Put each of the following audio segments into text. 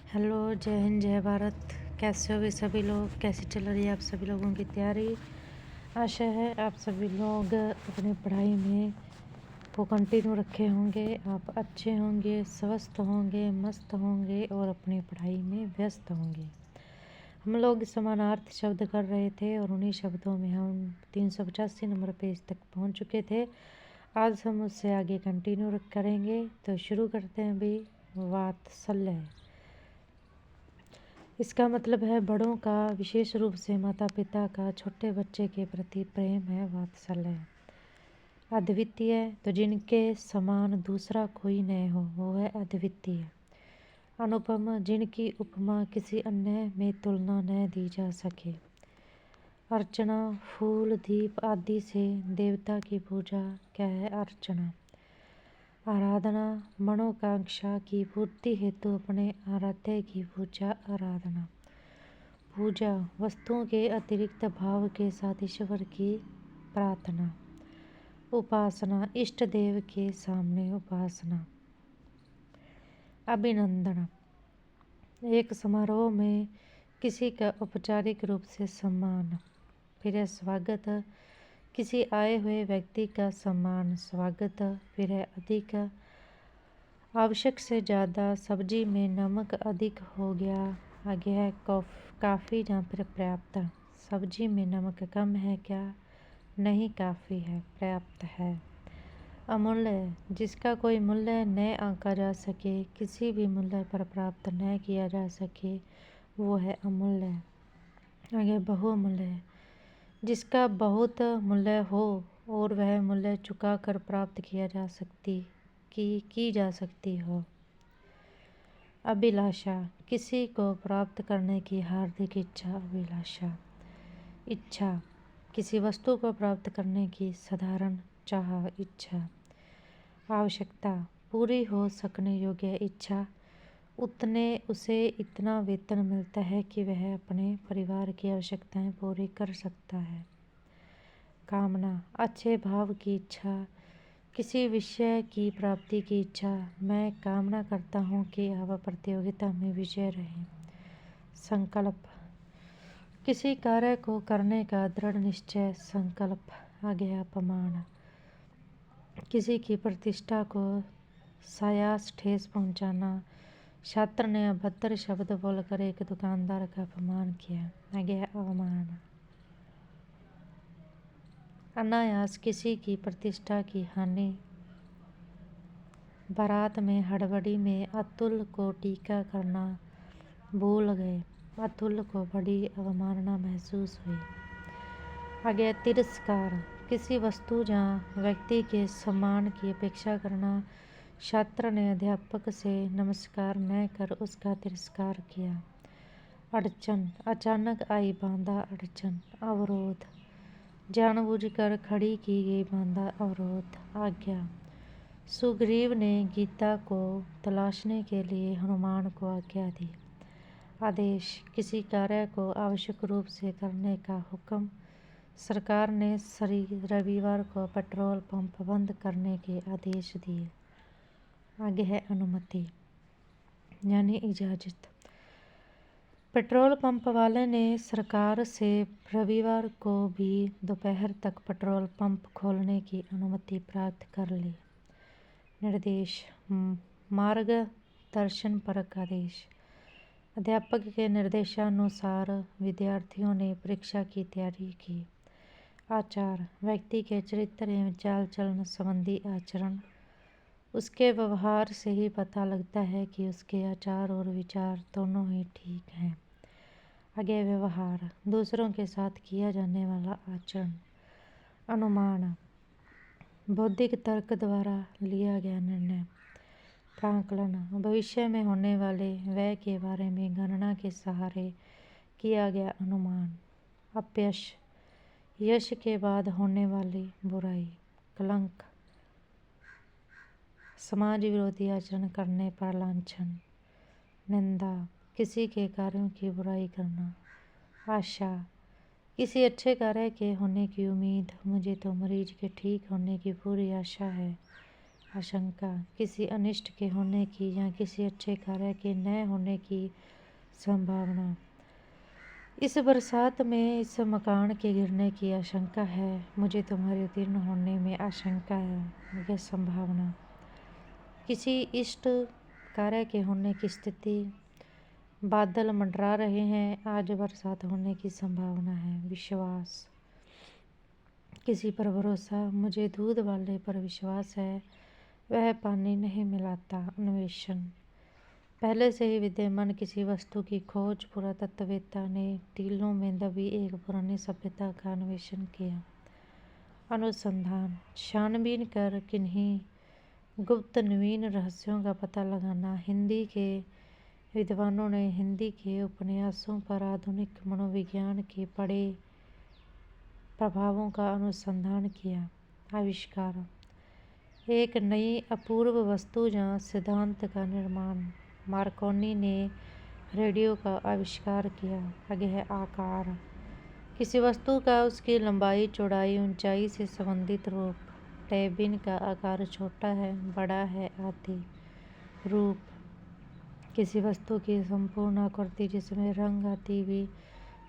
Hello, जय हिंद, जय भारत। कैसे हो भी सभी लोग? कैसी चल रही है आप सभी लोगों की तैयारी? आशा है आप सभी लोग अपनी पढ़ाई में को कंटिन्यू रखे होंगे। आप अच्छे होंगे, स्वस्थ होंगे, मस्त होंगे और अपनी पढ़ाई में व्यस्त होंगे। हम लोग समानार्थ शब्द कर रहे थे और उन्हीं शब्दों में हम 385 नंबर पेज तक पहुंच चुके थे। आज हम उससे आगे कंटिन्यू करेंगे। तो शुरू करते हैं अभी। वात्सल्य, इसका मतलब है बड़ों का, विशेष रूप से माता पिता का छोटे बच्चे के प्रति प्रेम है वात्सल्य। अद्वितीय, तो जिनके समान दूसरा कोई नहीं हो वो है अद्वितीय। अनुपम, जिनकी उपमा किसी अन्य में तुलना न दी जा सके। अर्चना, फूल दीप आदि से देवता की पूजा क्या है अर्चना। आराधना, मनोकांक्षा की पूर्ति हेतु अपने आराध्य की पूजा आराधना। पूजा, वस्तुओं के अतिरिक्त भाव के साथ ईश्वर की प्रार्थना। उपासना, इष्ट देव के सामने उपासना। अभिनंदन, एक समारोह में किसी का औपचारिक रूप से सम्मान। फिर है स्वागत, किसी आए हुए व्यक्ति का सम्मान स्वागत। फिर है अधिक, आवश्यक से ज़्यादा, सब्जी में नमक अधिक हो गया। आगे है काफ़ी या फिर पर्याप्त, सब्जी में नमक कम है क्या? नहीं, काफ़ी है, पर्याप्त है। अमूल्य, जिसका कोई मूल्य न आंका जा सके, किसी भी मूल्य पर प्राप्त न किया जा सके, वो है अमूल्य। आगे बहुमूल्य, जिसका बहुत मूल्य हो और वह मूल्य चुका कर प्राप्त किया जा सकती की जा सकती हो। अभिलाषा, किसी को प्राप्त करने की हार्दिक इच्छा अभिलाषा। इच्छा, किसी वस्तु को प्राप्त करने की साधारण चाह इच्छा। आवश्यकता, पूरी हो सकने योग्य इच्छा, उसे इतना वेतन मिलता है कि वह अपने परिवार की आवश्यकताएं पूरी कर सकता है। कामना, अच्छे भाव की इच्छा, किसी विषय की प्राप्ति की इच्छा। मैं कामना करता हूँ कि आप प्रतियोगिता में विजय रहें। संकल्प, किसी कार्य को करने का दृढ़ निश्चय संकल्प। आगे अपमान, किसी की प्रतिष्ठा को सायास ठेस पहुँचाना। छात्र ने अभद्र शब्द बोलकर एक दुकानदार का अपमान किया। आगे अवमान, अनायास, किसी की प्रतिष्ठा की हानि। बारात में हड़बड़ी में अतुल को टीका करना भूल गए। अतुल को बड़ी अवमानना महसूस हुई। आगे तिरस्कार, किसी वस्तु या व्यक्ति के सम्मान की अपेक्षा करना। छात्र ने अध्यापक से नमस्कार न कर उसका तिरस्कार किया। अड़चन, अचानक आई बाधा अड़चन। अवरोध, जानबूझकर खड़ी की गई बाधा अवरोध। आज्ञा, सुग्रीव ने गीता को तलाशने के लिए हनुमान को आज्ञा दी। आदेश, किसी कार्य को आवश्यक रूप से करने का हुक्म। सरकार ने रविवार को पेट्रोल पंप बंद करने के आदेश दिए। आगे है अनुमति यानी इजाज़त। पेट्रोल पंप वाले ने सरकार से रविवार को भी दोपहर तक पेट्रोल पंप खोलने की अनुमति प्राप्त कर ली। निर्देश, मार्गदर्शन परक आदेश। अध्यापक के निर्देशानुसार विद्यार्थियों ने परीक्षा की तैयारी की। आचार, व्यक्ति के चरित्र एवं चाल चलन संबंधी आचरण। उसके व्यवहार से ही पता लगता है कि उसके आचार और विचार दोनों ही ठीक हैं। आगे व्यवहार, दूसरों के साथ किया जाने वाला आचरण। अनुमान, बौद्धिक तर्क द्वारा लिया गया निर्णय। प्राकलन, भविष्य में होने वाले व्यय के बारे में गणना के सहारे किया गया अनुमान। अपयश, यश के बाद होने वाली बुराई। कलंक, समाज विरोधी आचरण करने पर लांछन। निंदा, किसी के कार्यों की बुराई करना। आशा, किसी अच्छे कार्य के होने की उम्मीद। मुझे तो मरीज के ठीक होने की पूरी आशा है। आशंका, किसी अनिष्ट के होने की या किसी अच्छे कार्य के न होने की संभावना। इस बरसात में इस मकान के गिरने की आशंका है। मुझे तुम्हारे उत्तीर्ण होने में आशंका है या संभावना। किसी इष्ट कार्य के होने की स्थिति। बादल मंडरा रहे हैं, आज बरसात होने की संभावना है। विश्वास, किसी पर भरोसा। मुझे दूध वाले पर विश्वास है, वह पानी नहीं मिलाता। अन्वेषण, पहले से ही विद्यमान किसी वस्तु की खोज। पुरातत्ववेत्ता ने टीलों में दबी एक पुरानी सभ्यता का अन्वेषण किया। अनुसंधान, छानबीन कर किन्हीं गुप्त नवीन रहस्यों का पता लगाना। हिंदी के विद्वानों ने हिंदी के उपन्यासों पर आधुनिक मनोविज्ञान के पड़े प्रभावों का अनुसंधान किया। आविष्कार, एक नई अपूर्व वस्तु या सिद्धांत का निर्माण। मार्कोनी ने रेडियो का आविष्कार किया। आगे आकार, किसी वस्तु का उसकी लंबाई, चौड़ाई, ऊंचाई से संबंधित रूप। टेबिन का आकार छोटा है, बड़ा है आदि। रूप, किसी वस्तु की संपूर्ण आकृति जिसमें रंग आदि भी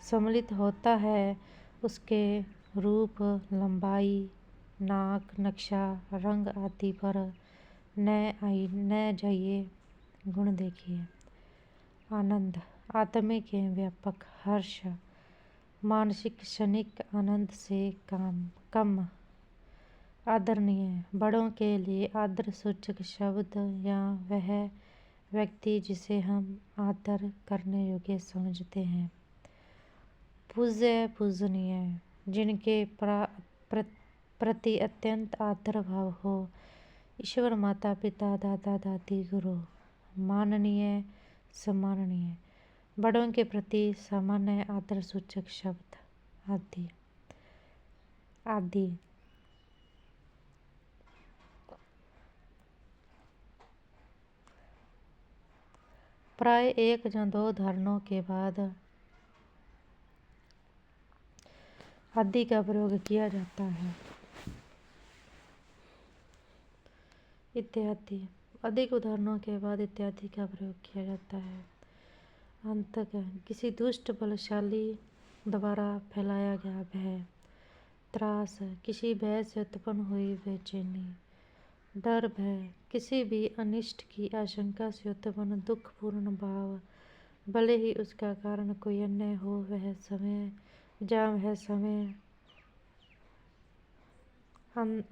सम्मिलित होता है, उसके रूप, लंबाई, नाक, नक्शा, रंग आदि पर न जाइए, गुण देखिए। आनंद, आत्मिक एवं व्यापक। हर्ष, मानसिक क्षणिक आनंद से कम। आदरणीय, बड़ों के लिए आदर सूचक शब्द या वह व्यक्ति जिसे हम आदर करने योग्य समझते हैं। पूज्य, पूजनीय, जिनके प्रति अत्यंत आदर भाव हो। ईश्वर, माता पिता, दादा दादी, गुरु। माननीय, सम्माननीय, बड़ों के प्रति सामान्य आदर सूचक शब्द। आदि आदि। प्राय एक या दो उदाहरणों के बाद आदि का प्रयोग किया जाता है। इत्यादि, अधिक उदाहरणों के बाद इत्यादि का प्रयोग किया जाता है। अंतक, किसी दुष्ट बलशाली द्वारा फैलाया गया भय। त्रास, किसी भय से उत्पन्न हुई बेचैनी। डर, भय, किसी भी अनिष्ट की आशंका से उत्पन्न दुखपूर्ण भाव, भले ही उसका कारण कोई अन्य हो। वह समय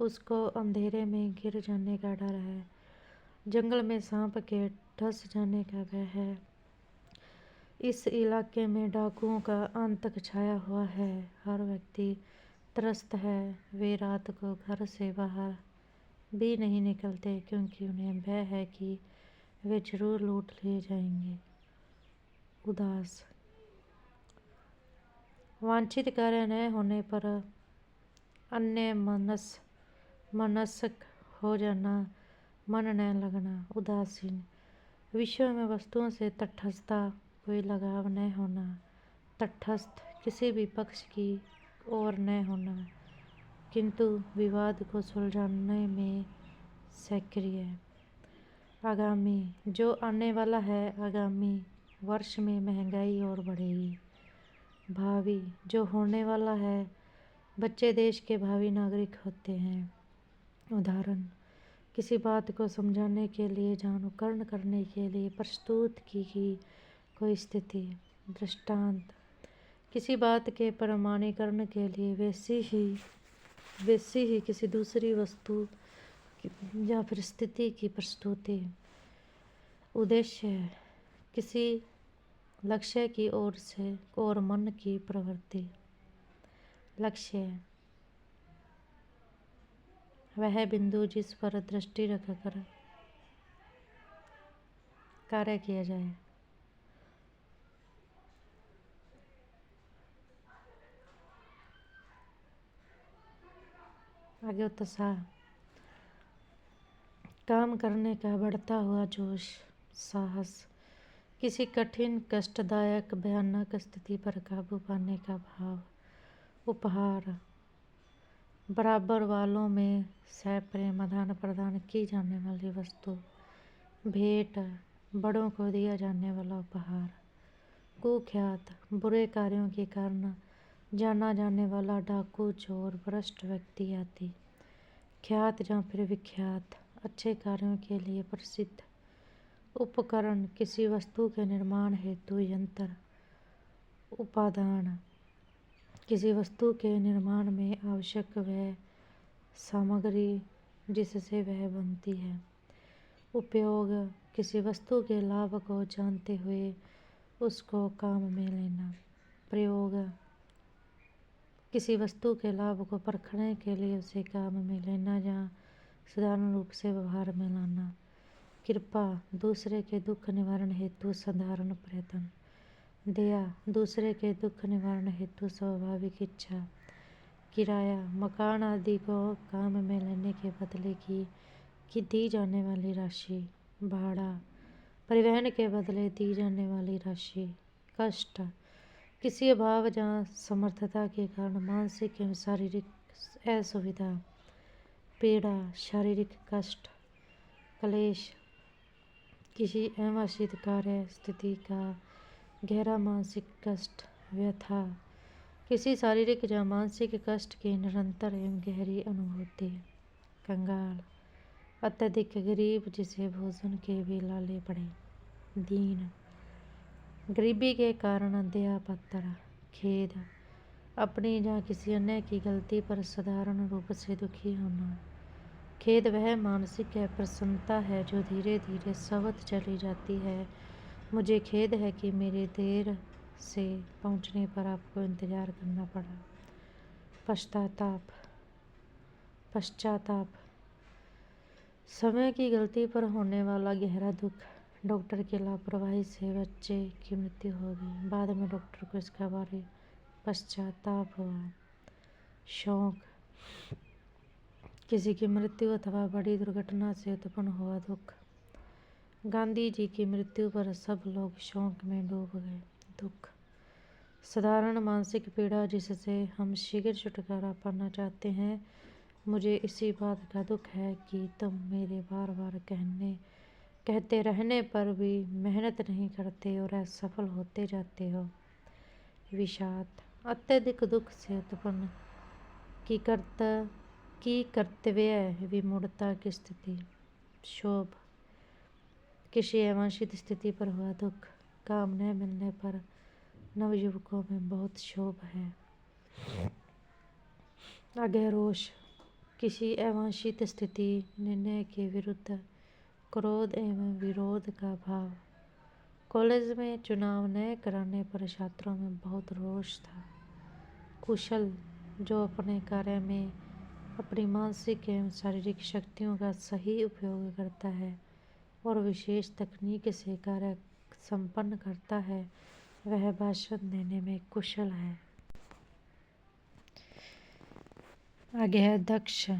उसको अंधेरे में गिर जाने का डर है। जंगल में सांप के धंस जाने का भय है। इस इलाके में डाकुओं का आतंक छाया हुआ है। हर व्यक्ति त्रस्त है। वे रात को घर से बाहर भी नहीं निकलते क्योंकि उन्हें भय है कि वे जरूर लूट लिए जाएंगे। उदास, वांछित कार्य न होने पर अन्य मनस्क हो जाना, मन न लगना। उदासीन, विश्व में वस्तुओं से तटस्थता, कोई लगाव न होना। तटस्थ, किसी भी पक्ष की ओर न होना किंतु विवाद को सुलझाने में सक्रिय। आगामी, जो आने वाला है। आगामी वर्ष में महंगाई और बढ़ेगी। भावी, जो होने वाला है। बच्चे देश के भावी नागरिक होते हैं। उदाहरण, किसी बात को समझाने के लिए या अनुकरण करने के लिए प्रस्तुत की गई कोई स्थिति। दृष्टांत, किसी बात के प्रमाणीकरण के लिए वैसी ही किसी दूसरी वस्तु या फिर स्थिति की प्रस्तुति। उद्देश्य, किसी लक्ष्य की ओर मन की प्रवृत्ति। लक्ष्य, वह बिंदु जिस पर दृष्टि रखकर कार्य किया जाए। आगे उत्साह, काम करने का बढ़ता हुआ जोश। साहस, किसी कठिन, कष्टदायक, भयानक स्थिति पर काबू पाने का भाव। उपहार, बराबर वालों में सप्रेम आदान प्रदान की जाने वाली वस्तु, भेंट, बड़ों को दिया जाने वाला उपहार, कुख्यात बुरे कार्यों के कारण जाना जाने वाला डाकू, चोर, भ्रष्ट व्यक्ति आदि, ख्यात या फिर विख्यात अच्छे कार्यों के लिए प्रसिद्ध, उपकरण किसी वस्तु के निर्माण हेतु यंत्र, उपादान किसी वस्तु के निर्माण में आवश्यक वह सामग्री जिससे वह बनती है, उपयोग किसी वस्तु के लाभ को जानते हुए उसको काम में लेना, प्रयोग किसी वस्तु के लाभ को परखने के लिए उसे काम में लेना या साधारण रूप से व्यवहार में लाना, कृपा दूसरे के दुख निवारण हेतु साधारण प्रयत्न, दया दूसरे के दुख निवारण हेतु स्वाभाविक इच्छा, किराया मकान आदि को काम में लेने के बदले की दी जाने वाली राशि, भाड़ा परिवहन के बदले दी जाने वाली राशि, कष्ट किसी अभाव या समर्थता के कारण मानसिक एवं शारीरिक असुविधा, पीड़ा शारीरिक कष्ट, क्लेश किसी अवांछित कार्य स्थिति का गहरा मानसिक कष्ट, व्यथा किसी शारीरिक या मानसिक कष्ट की निरंतर एवं गहरी अनुभूति, कंगाल अत्यधिक गरीब जिसे भोजन के भी लाले पड़े, दीन गरीबी के कारण दया पात्र, खेद अपनी या किसी अन्य की गलती पर साधारण रूप से दुखी होना, खेद वह मानसिक अप्रसन्नता है जो धीरे धीरे सवत चली जाती है, मुझे खेद है कि मेरे देर से पहुंचने पर आपको इंतजार करना पड़ा, पश्चाताप समय की गलती पर होने वाला गहरा दुख, डॉक्टर की लापरवाही से बच्चे की मृत्यु हो गई, बाद में डॉक्टर को इसका बारे पश्चाताप हुआ, शौक किसी की मृत्यु अथवा बड़ी दुर्घटना से उत्पन्न हुआ दुख, गांधी जी की मृत्यु पर सब लोग शोक में डूब गए, दुख साधारण मानसिक पीड़ा जिससे हम शीघ्र छुटकारा पाना चाहते हैं, मुझे इसी बात का दुख है कि तुम मेरे बार बार कहते रहने पर भी मेहनत नहीं करते और असफल होते जाते हो, विषाद अत्यधिक दुख से उत्पन्न की कर्तव्य विमूढ़ता की स्थिति, शोभ किसी अवांछित स्थिति पर हुआ दुख, काम न मिलने पर नवयुवकों में बहुत शोभ है, अगरोष किसी अवांछित स्थिति निर्णय के विरुद्ध क्रोध एवं विरोध का भाव, कॉलेज में चुनाव न कराने पर छात्रों में बहुत रोष था, कुशल जो अपने कार्य में अपनी मानसिक एवं शारीरिक शक्तियों का सही उपयोग करता है और विशेष तकनीक से कार्य संपन्न करता है, वह भाषण देने में कुशल है, आगे दक्ष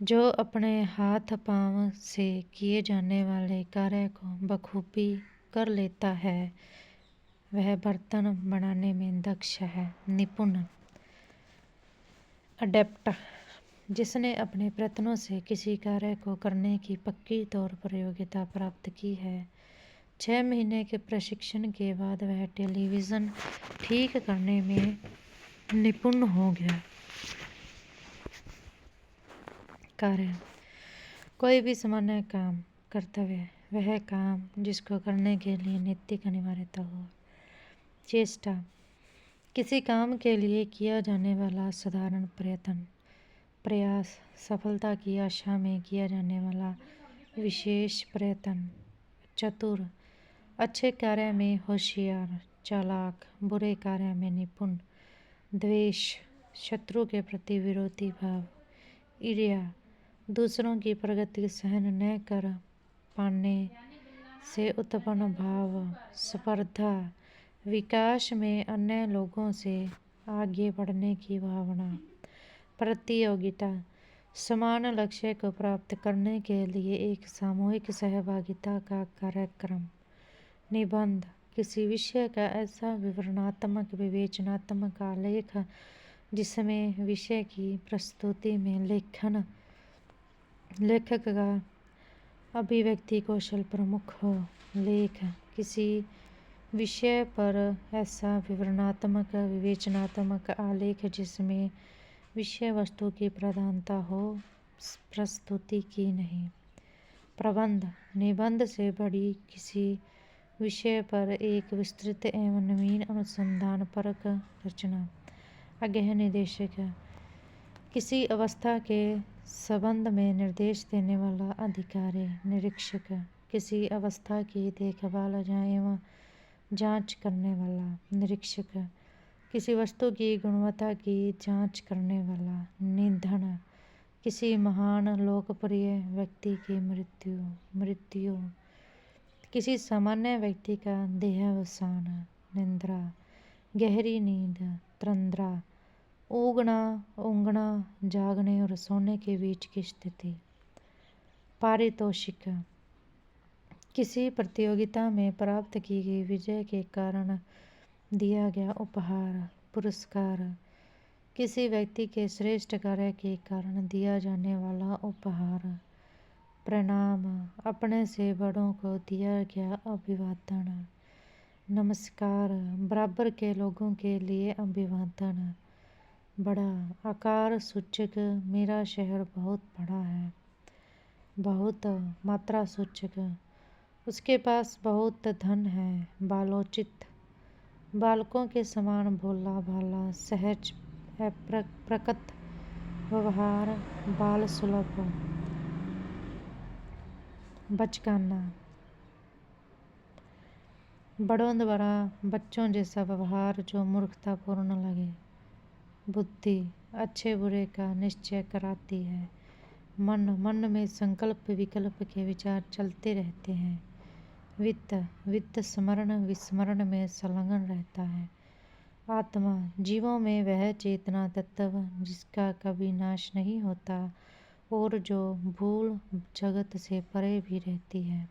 जो अपने हाथ पांव से किए जाने वाले कार्य को बखूबी कर लेता है, वह बर्तन बनाने में दक्ष है, निपुण, अडेप्ट जिसने अपने प्रयत्नों से किसी कार्य को करने की पक्की तौर पर योग्यता प्राप्त की है, 6 महीने के प्रशिक्षण के बाद वह टेलीविज़न ठीक करने में निपुण हो गया, कार्य कोई भी सामान्य काम, कर्तव्य वह काम जिसको करने के लिए नैतिक अनिवार्यता हो, चेष्टा किसी काम के लिए किया जाने वाला साधारण प्रयत्न, प्रयास सफलता की आशा में किया जाने वाला विशेष प्रयत्न, चतुर अच्छे कार्य में होशियार, चालाक बुरे कार्य में निपुण, द्वेष शत्रु के प्रति विरोधी भाव, ईर्ष्या दूसरों की प्रगति सहन न कर पाने से उत्पन्न भाव, स्पर्धा विकास में अन्य लोगों से आगे बढ़ने की भावना, प्रतियोगिता समान लक्ष्य को प्राप्त करने के लिए एक सामूहिक सहभागिता का कार्यक्रम, निबंध किसी विषय का ऐसा विवरणात्मक विवेचनात्मक आलेख जिसमें विषय की प्रस्तुति में लेखक का अभिव्यक्ति कौशल प्रमुख हो। लेख किसी विषय पर ऐसा विवरणात्मक विवेचनात्मक आलेख जिसमें विषय वस्तु की प्रधानता हो, प्रस्तुति की नहीं। प्रबंध निबंध से बड़ी किसी विषय पर एक विस्तृत एवं नवीन अनुसंधानपरक रचना। अगेह निदेशक किसी अवस्था के संबंध में निर्देश देने वाला अधिकारी। निरीक्षक किसी अवस्था की देखभाल एवं जांच करने वाला। निरीक्षक किसी वस्तु की गुणवत्ता की जांच करने वाला। निधन किसी महान लोकप्रिय व्यक्ति की मृत्यु किसी सामान्य व्यक्ति का देहावसान। निद्रा गहरी नींद। तंद्रा ऊँघना जागने और सोने के बीच की स्थिति। पारितोषिक किसी प्रतियोगिता में प्राप्त की गई विजय के कारण दिया गया उपहार, पुरस्कार। किसी व्यक्ति के श्रेष्ठ कार्य के कारण दिया जाने वाला उपहार। प्रणाम अपने से बड़ों को दिया गया अभिवादन। नमस्कार बराबर के लोगों के लिए अभिवादन। बड़ा आकार सूचक मेरा शहर बहुत बड़ा है। बहुत मात्रा सूचक उसके पास बहुत धन है। बालोचित बालकों के समान भोला भाला सहज प्रकट व्यवहार। बाल सुलभ बचकाना बड़ों द्वारा बच्चों जैसा व्यवहार जो मूर्खतापूर्ण लगे। बुद्धि अच्छे बुरे का निश्चय कराती है। मन में संकल्प विकल्प के विचार चलते रहते हैं। वित्त स्मरण विस्मरण में संलग्न रहता है। आत्मा जीवों में वह चेतना तत्व जिसका कभी नाश नहीं होता और जो भूल जगत से परे भी रहती है।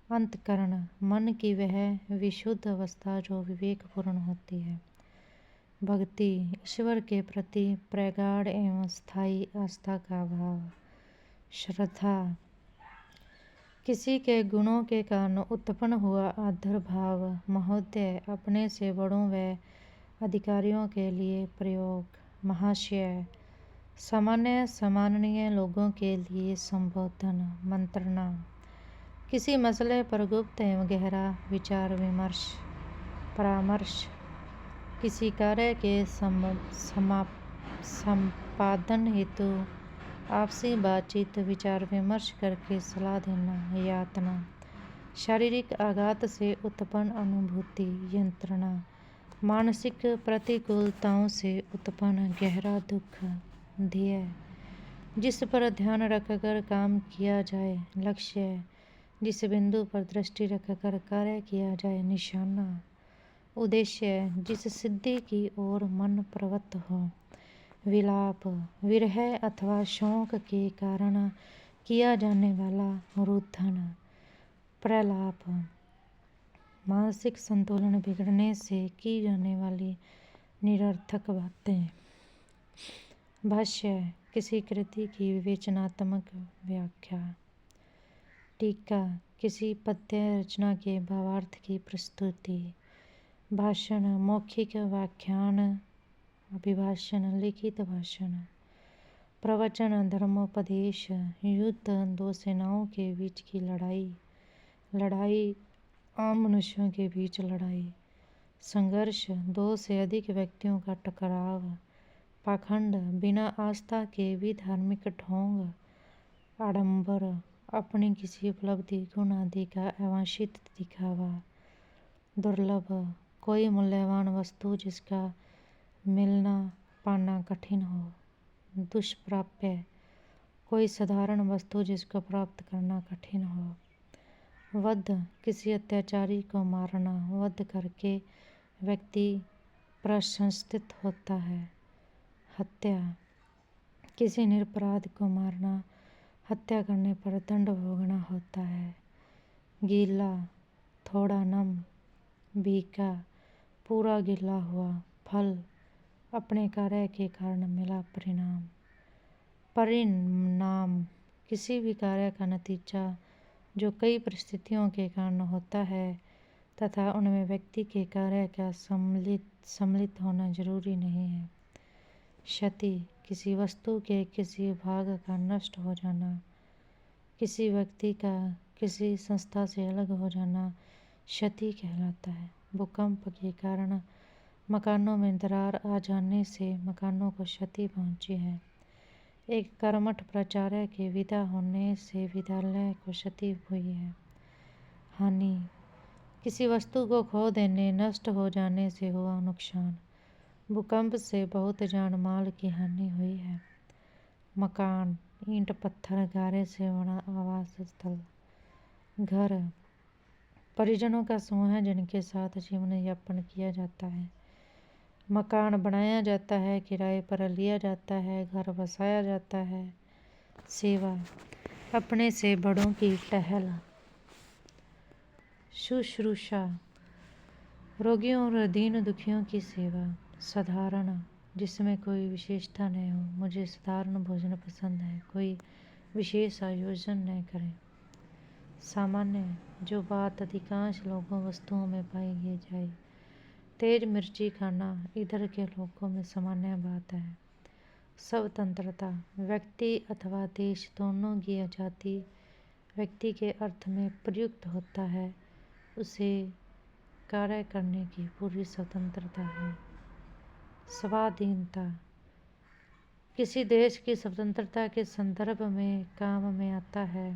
अंतःकरण मन की वह विशुद्ध अवस्था जो विवेकपूर्ण होती है। भक्ति ईश्वर के प्रति प्रगाढ़ एवं स्थायी आस्था का भाव। श्रद्धा किसी के गुणों के कारण उत्पन्न हुआ आदर भाव। महोदय अपने से बड़ों व अधिकारियों के लिए प्रयोग। महाशय सम्माननीय लोगों के लिए संबोधन। मंत्रणा किसी मसले पर गुप्त एवं गहरा विचार विमर्श। परामर्श किसी कार्य के संपादन हेतु आपसी बातचीत विचार विमर्श करके सलाह देना। यातना शारीरिक आघात से उत्पन्न अनुभूति। यंत्रणा मानसिक प्रतिकूलताओं से उत्पन्न गहरा दुख। ध्येय जिस पर ध्यान रखकर काम किया जाए। लक्ष्य जिस बिंदु पर दृष्टि रखकर कार्य किया जाए। निशाना उद्देश्य जिस सिद्धि की ओर मन प्रवृत्त हो। विलाप विरह अथवा शोक के कारण किया जाने वाला रुदन। प्रलाप मानसिक संतुलन बिगड़ने से की जाने वाली निरर्थक बातें। भाष्य किसी कृति की विवेचनात्मक व्याख्या। टीका किसी पद्य रचना के भावार्थ की प्रस्तुति। भाषण मौखिक व्याख्यान अभिभाषण लिखित भाषण। प्रवचन धर्मोपदेश। युद्ध दो सेनाओं के बीच की लड़ाई आम मनुष्यों के बीच लड़ाई। संघर्ष दो से अधिक व्यक्तियों का टकराव। पाखंड बिना आस्था के भी धार्मिक ढोंग। आडंबर अपनी किसी उपलब्धि गुण आदि का अवांछित दिखावा। दुर्लभ कोई मूल्यवान वस्तु जिसका मिलना पाना कठिन हो। दुष्प्राप्य कोई साधारण वस्तु जिसको प्राप्त करना कठिन हो। वध किसी अत्याचारी को मारना। वध करके व्यक्ति प्रशंसित होता है। हत्या किसी निरपराध को मारना। हत्या करने पर दंड भोगना होता है। गीला थोड़ा नम। भीका पूरा गिला हुआ। फल अपने कार्य के कारण मिला परिणाम। परिणाम किसी भी कार्य का नतीजा जो कई परिस्थितियों के कारण होता है तथा उनमें व्यक्ति के कार्य का सम्मिलित होना जरूरी नहीं है। क्षति किसी वस्तु के किसी भाग का नष्ट हो जाना, किसी व्यक्ति का किसी संस्था से अलग हो जाना क्षति कहलाता है। भूकंप के कारण मकानों में दरार आ जाने से मकानों को क्षति पहुंची है। एक कर्मठ प्राचार्य के विदा होने से विद्यालय को क्षति हुई है। हानि किसी वस्तु को खो देने नष्ट हो जाने से हुआ नुकसान। भूकंप से बहुत जान माल की हानि हुई है। मकान ईंट पत्थर गारे से बना आवास स्थल। घर परिजनों का समूह है जिनके साथ जीवन यापन किया जाता है। मकान बनाया जाता है, किराए पर लिया जाता है, घर बसाया जाता है। सेवा अपने से बड़ों की टहल। शुश्रूषा रोगियों और दीन दुखियों की सेवा। साधारण जिसमें कोई विशेषता नहीं हो। मुझे साधारण भोजन पसंद है, कोई विशेष आयोजन न करें। सामान्य जो बात अधिकांश लोगों वस्तुओं में पाई ही जाए। तेज मिर्ची खाना इधर के लोगों में सामान्य बात है। स्वतंत्रता व्यक्ति अथवा देश दोनों की आज़ादी व्यक्ति के अर्थ में प्रयुक्त होता है, उसे कार्य करने की पूरी स्वतंत्रता है। स्वाधीनता किसी देश की स्वतंत्रता के संदर्भ में काम में आता है।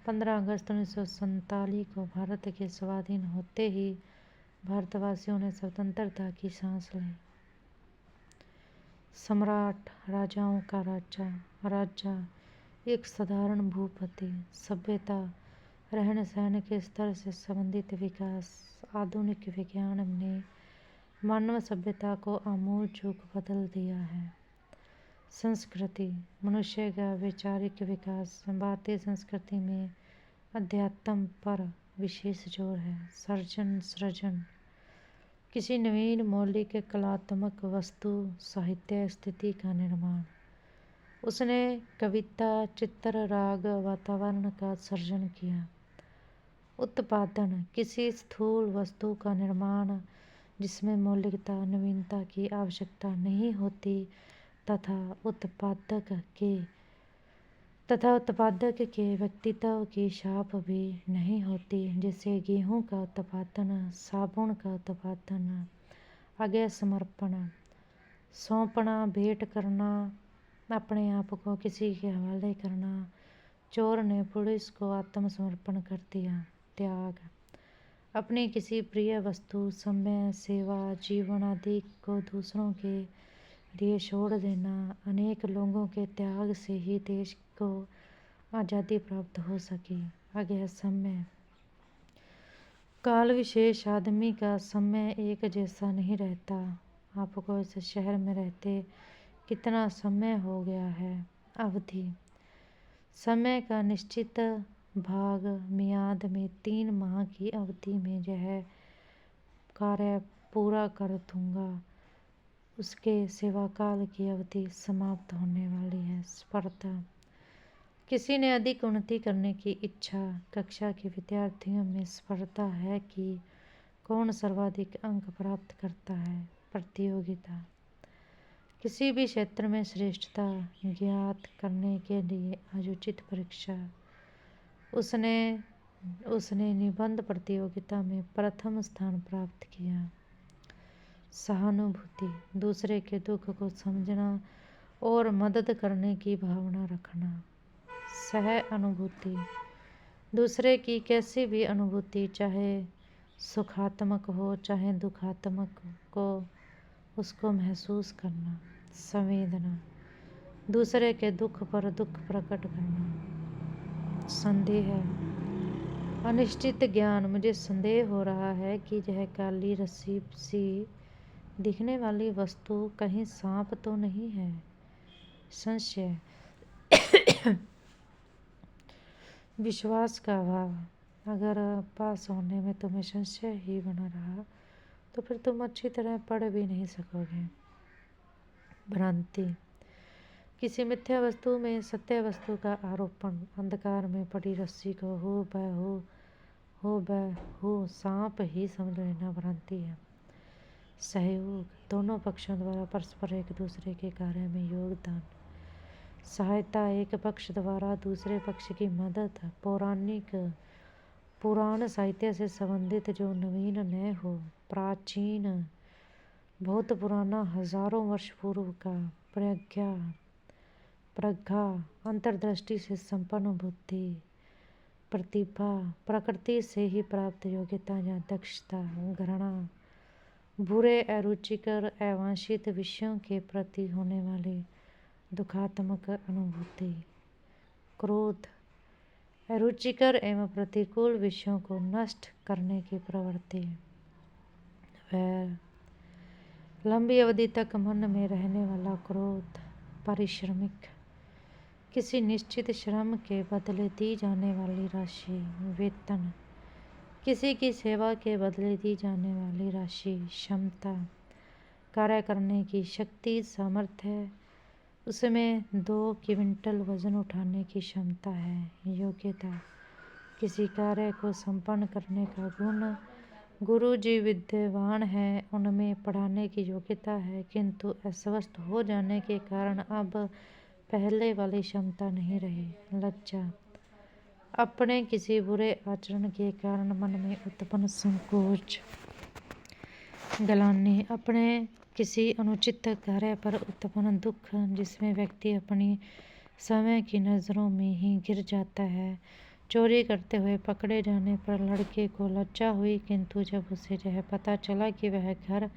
15 अगस्त 1947 को भारत के स्वाधीन होते ही भारतवासियों ने स्वतंत्रता की सांस ली। सम्राट राजाओं का राजा एक साधारण भूपति। सभ्यता रहन सहन के स्तर से संबंधित विकास। आधुनिक विज्ञान ने मानव सभ्यता को आमूल चूक बदल दिया है। संस्कृति मनुष्य का वैचारिक विकास। भारतीय संस्कृति में अध्यात्म पर विशेष जोर है। सृजन किसी नवीन मौलिक कलात्मक वस्तु साहित्य स्थिति का निर्माण। उसने कविता चित्र राग वातावरण का सृजन किया। उत्पादन किसी स्थूल वस्तु का निर्माण जिसमें मौलिकता नवीनता की आवश्यकता नहीं होती तथा उत्पादक के व्यक्तित्व की छाप भी नहीं होती, जैसे गेहूं का उत्पादन, साबुन का उत्पादन। आगे समर्पण सौंपना, भेंट करना, अपने आप को किसी के हवाले करना। चोर ने पुलिस को आत्मसमर्पण कर दिया। त्याग अपनी किसी प्रिय वस्तु, समय, सेवा, जीवन आदि को दूसरों के लिए छोड़ देना। अनेक लोगों के त्याग से ही देश को आज़ादी प्राप्त हो सकी। आगे समय काल विशेष आदमी का समय एक जैसा नहीं रहता। आपको इस शहर में रहते कितना समय हो गया है। अवधि समय का निश्चित भाग मियाद में 3 माह की अवधि में यह कार्य पूरा कर दूंगा। उसके सेवाकाल की अवधि समाप्त होने वाली है। स्पर्धा किसी ने अधिक उन्नति करने की इच्छा। कक्षा के विद्यार्थियों में स्पर्धा है कि कौन सर्वाधिक अंक प्राप्त करता है। प्रतियोगिता किसी भी क्षेत्र में श्रेष्ठता ज्ञात करने के लिए आयोजित परीक्षा। उसने निबंध प्रतियोगिता में प्रथम स्थान प्राप्त किया। सहानुभूति दूसरे के दुख को समझना और मदद करने की भावना रखना। सह अनुभूति दूसरे की कैसी भी अनुभूति, चाहे सुखात्मक हो चाहे दुखात्मक को, उसको महसूस करना। संवेदना दूसरे के दुख पर दुख प्रकट करना। संदेह अनिश्चित ज्ञान मुझे संदेह हो रहा है कि यह काली रस्सी सी दिखने वाली वस्तु कहीं सांप तो नहीं है। संशय विश्वास का अभाव अगर पास होने में तुम्हें संशय ही बना रहा तो फिर तुम अच्छी तरह पढ़ भी नहीं सकोगे। भ्रांति, किसी मिथ्या वस्तु में सत्य वस्तु का आरोपण, अंधकार में पड़ी रस्सी को हो सांप ही समझ लेना भ्रांति है। सहयोग, दोनों पक्षों द्वारा परस्पर एक दूसरे के कार्य में योगदान। सहायता, एक पक्ष द्वारा दूसरे पक्ष की मदद। पुराण साहित्य से संबंधित जो नवीन न हो। प्राचीन, बहुत पुराना, हजारों वर्ष पूर्व का। प्रज्ञा, अंतर्दृष्टि से संपन्न बुद्धि। प्रतिभा, प्रकृति से ही प्राप्त योग्यता या दक्षता। घृणा, बुरे, अरुचिकर, अवांछित विषयों के प्रति होने वाली दुखात्मक अनुभूति। क्रोध, अरुचिकर एवं प्रतिकूल विषयों को नष्ट करने की प्रवृत्ति। वैर, लंबी अवधि तक मन में रहने वाला क्रोध। पारिश्रमिक, किसी निश्चित श्रम के बदले दी जाने वाली राशि। वेतन, किसी की सेवा के बदले दी जाने वाली राशि। क्षमता, कार्य करने की शक्ति, सामर्थ्य, उसमें 2 क्विंटल वजन उठाने की क्षमता है। योग्यता, किसी कार्य को संपन्न करने का गुण। गुरु जी विद्वान हैं, उनमें पढ़ाने की योग्यता है, किंतु अस्वस्थ हो जाने के कारण अब पहले वाली क्षमता नहीं रही। लज्जा, अपने किसी बुरे आचरण के कारण मन में उत्पन्न संकोच। ग्लानि, अपने किसी अनुचित कार्य पर उत्पन्न दुख, जिसमें व्यक्ति अपनी समय की नजरों में ही गिर जाता है। चोरी करते हुए पकड़े जाने पर लड़के को लज्जा हुई, किंतु जब उसे यह पता चला कि वह घर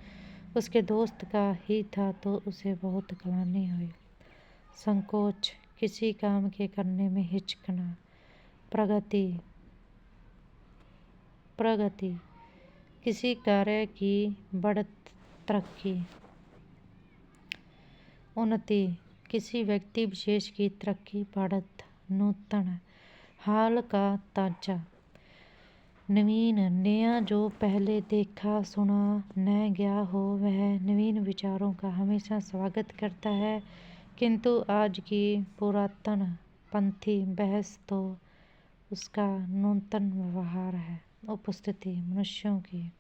उसके दोस्त का ही था तो उसे बहुत ग्लानि हुई। संकोच, किसी काम के करने में हिचकना। प्रगति, किसी कार्य की बढ़त, तरक्की। उन्नति, किसी व्यक्ति विशेष की तरक्की, बढ़त। नूतन, हाल का, ताजा। नवीन, नया, जो पहले देखा सुना न गया हो, वह नवीन विचारों का हमेशा स्वागत करता है, किंतु आज की पुरातन पंथी बहस तो उसका नूतन व्यवहार है। उपस्थिति, मनुष्यों की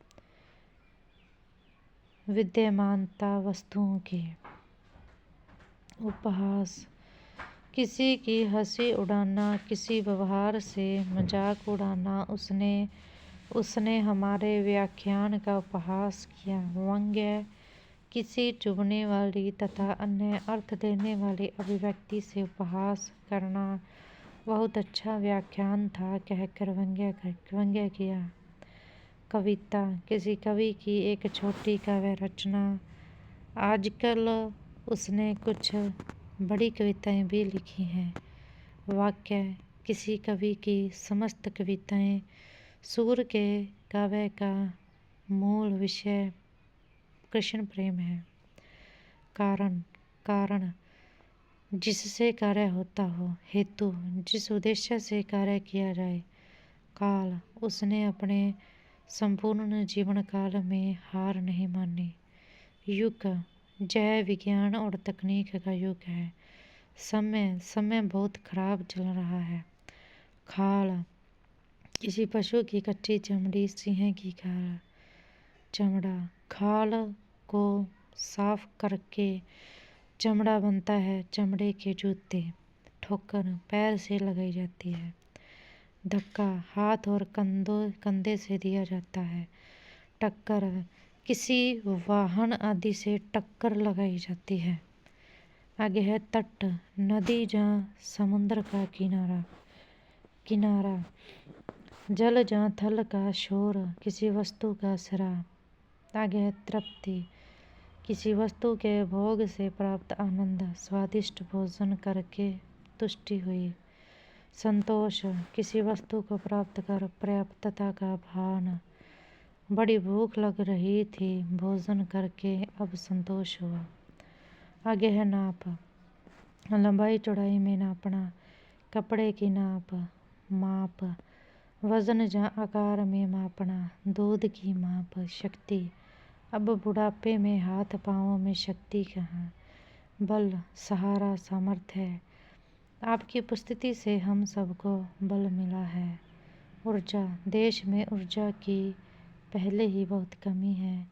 विद्यमानता, वस्तुओं की। उपहास, किसी की हंसी उड़ाना, किसी व्यवहार से मजाक उड़ाना। उसने हमारे व्याख्यान का उपहास किया। व्यंग्य, किसी चुभने वाली तथा अन्य अर्थ देने वाली अभिव्यक्ति से उपहास करना। बहुत अच्छा व्याख्यान था कहकर व्यंग्य किया। कविता, किसी कवि की एक छोटी काव्य रचना। आजकल उसने कुछ बड़ी कविताएं भी लिखी हैं। वाक्य, किसी कवि की समस्त कविताएं। सूर के काव्य का मूल विषय कृष्ण प्रेम है। कारण, जिससे कार्य होता हो। हेतु, जिस उद्देश्य से कार्य किया जाए। काल, उसने अपने संपूर्ण जीवन काल में हार नहीं मानी। युग, जय विज्ञान और तकनीक का युग है। समय बहुत खराब चल रहा है। खाल, किसी पशु की कच्ची चमड़ी। सिंह की खाल, चमड़ा। खाल को साफ करके चमड़ा बनता है, चमड़े के जूते। ठोकर, पैर से लगाई जाती है। धक्का, हाथ और कंधे से दिया जाता है। टक्कर, किसी वाहन आदि से टक्कर लगाई जाती है। आगे है तट, नदी जहाँ समुद्र का किनारा। जल जहाँ थल का शोर, किसी वस्तु का सिरा। आगे है तृप्ति, किसी वस्तु के भोग से प्राप्त आनंद, स्वादिष्ट भोजन करके तुष्टि हुई। संतोष, किसी वस्तु को प्राप्त कर पर्याप्तता का भान। बड़ी भूख लग रही थी, भोजन करके अब संतोष हुआ। आगे है नाप, लंबाई चौड़ाई में नापना। कपड़े की माप। वजन जहाँ आकार में मापना। दूध की माप। शक्ति, अब बुढ़ापे में हाथ पाँवों में शक्ति कहाँ। बल, सहारा, सामर्थ्य है। आपकी उपस्थिति से हम सबको बल मिला है। ऊर्जा, देश में ऊर्जा की पहले ही बहुत कमी है,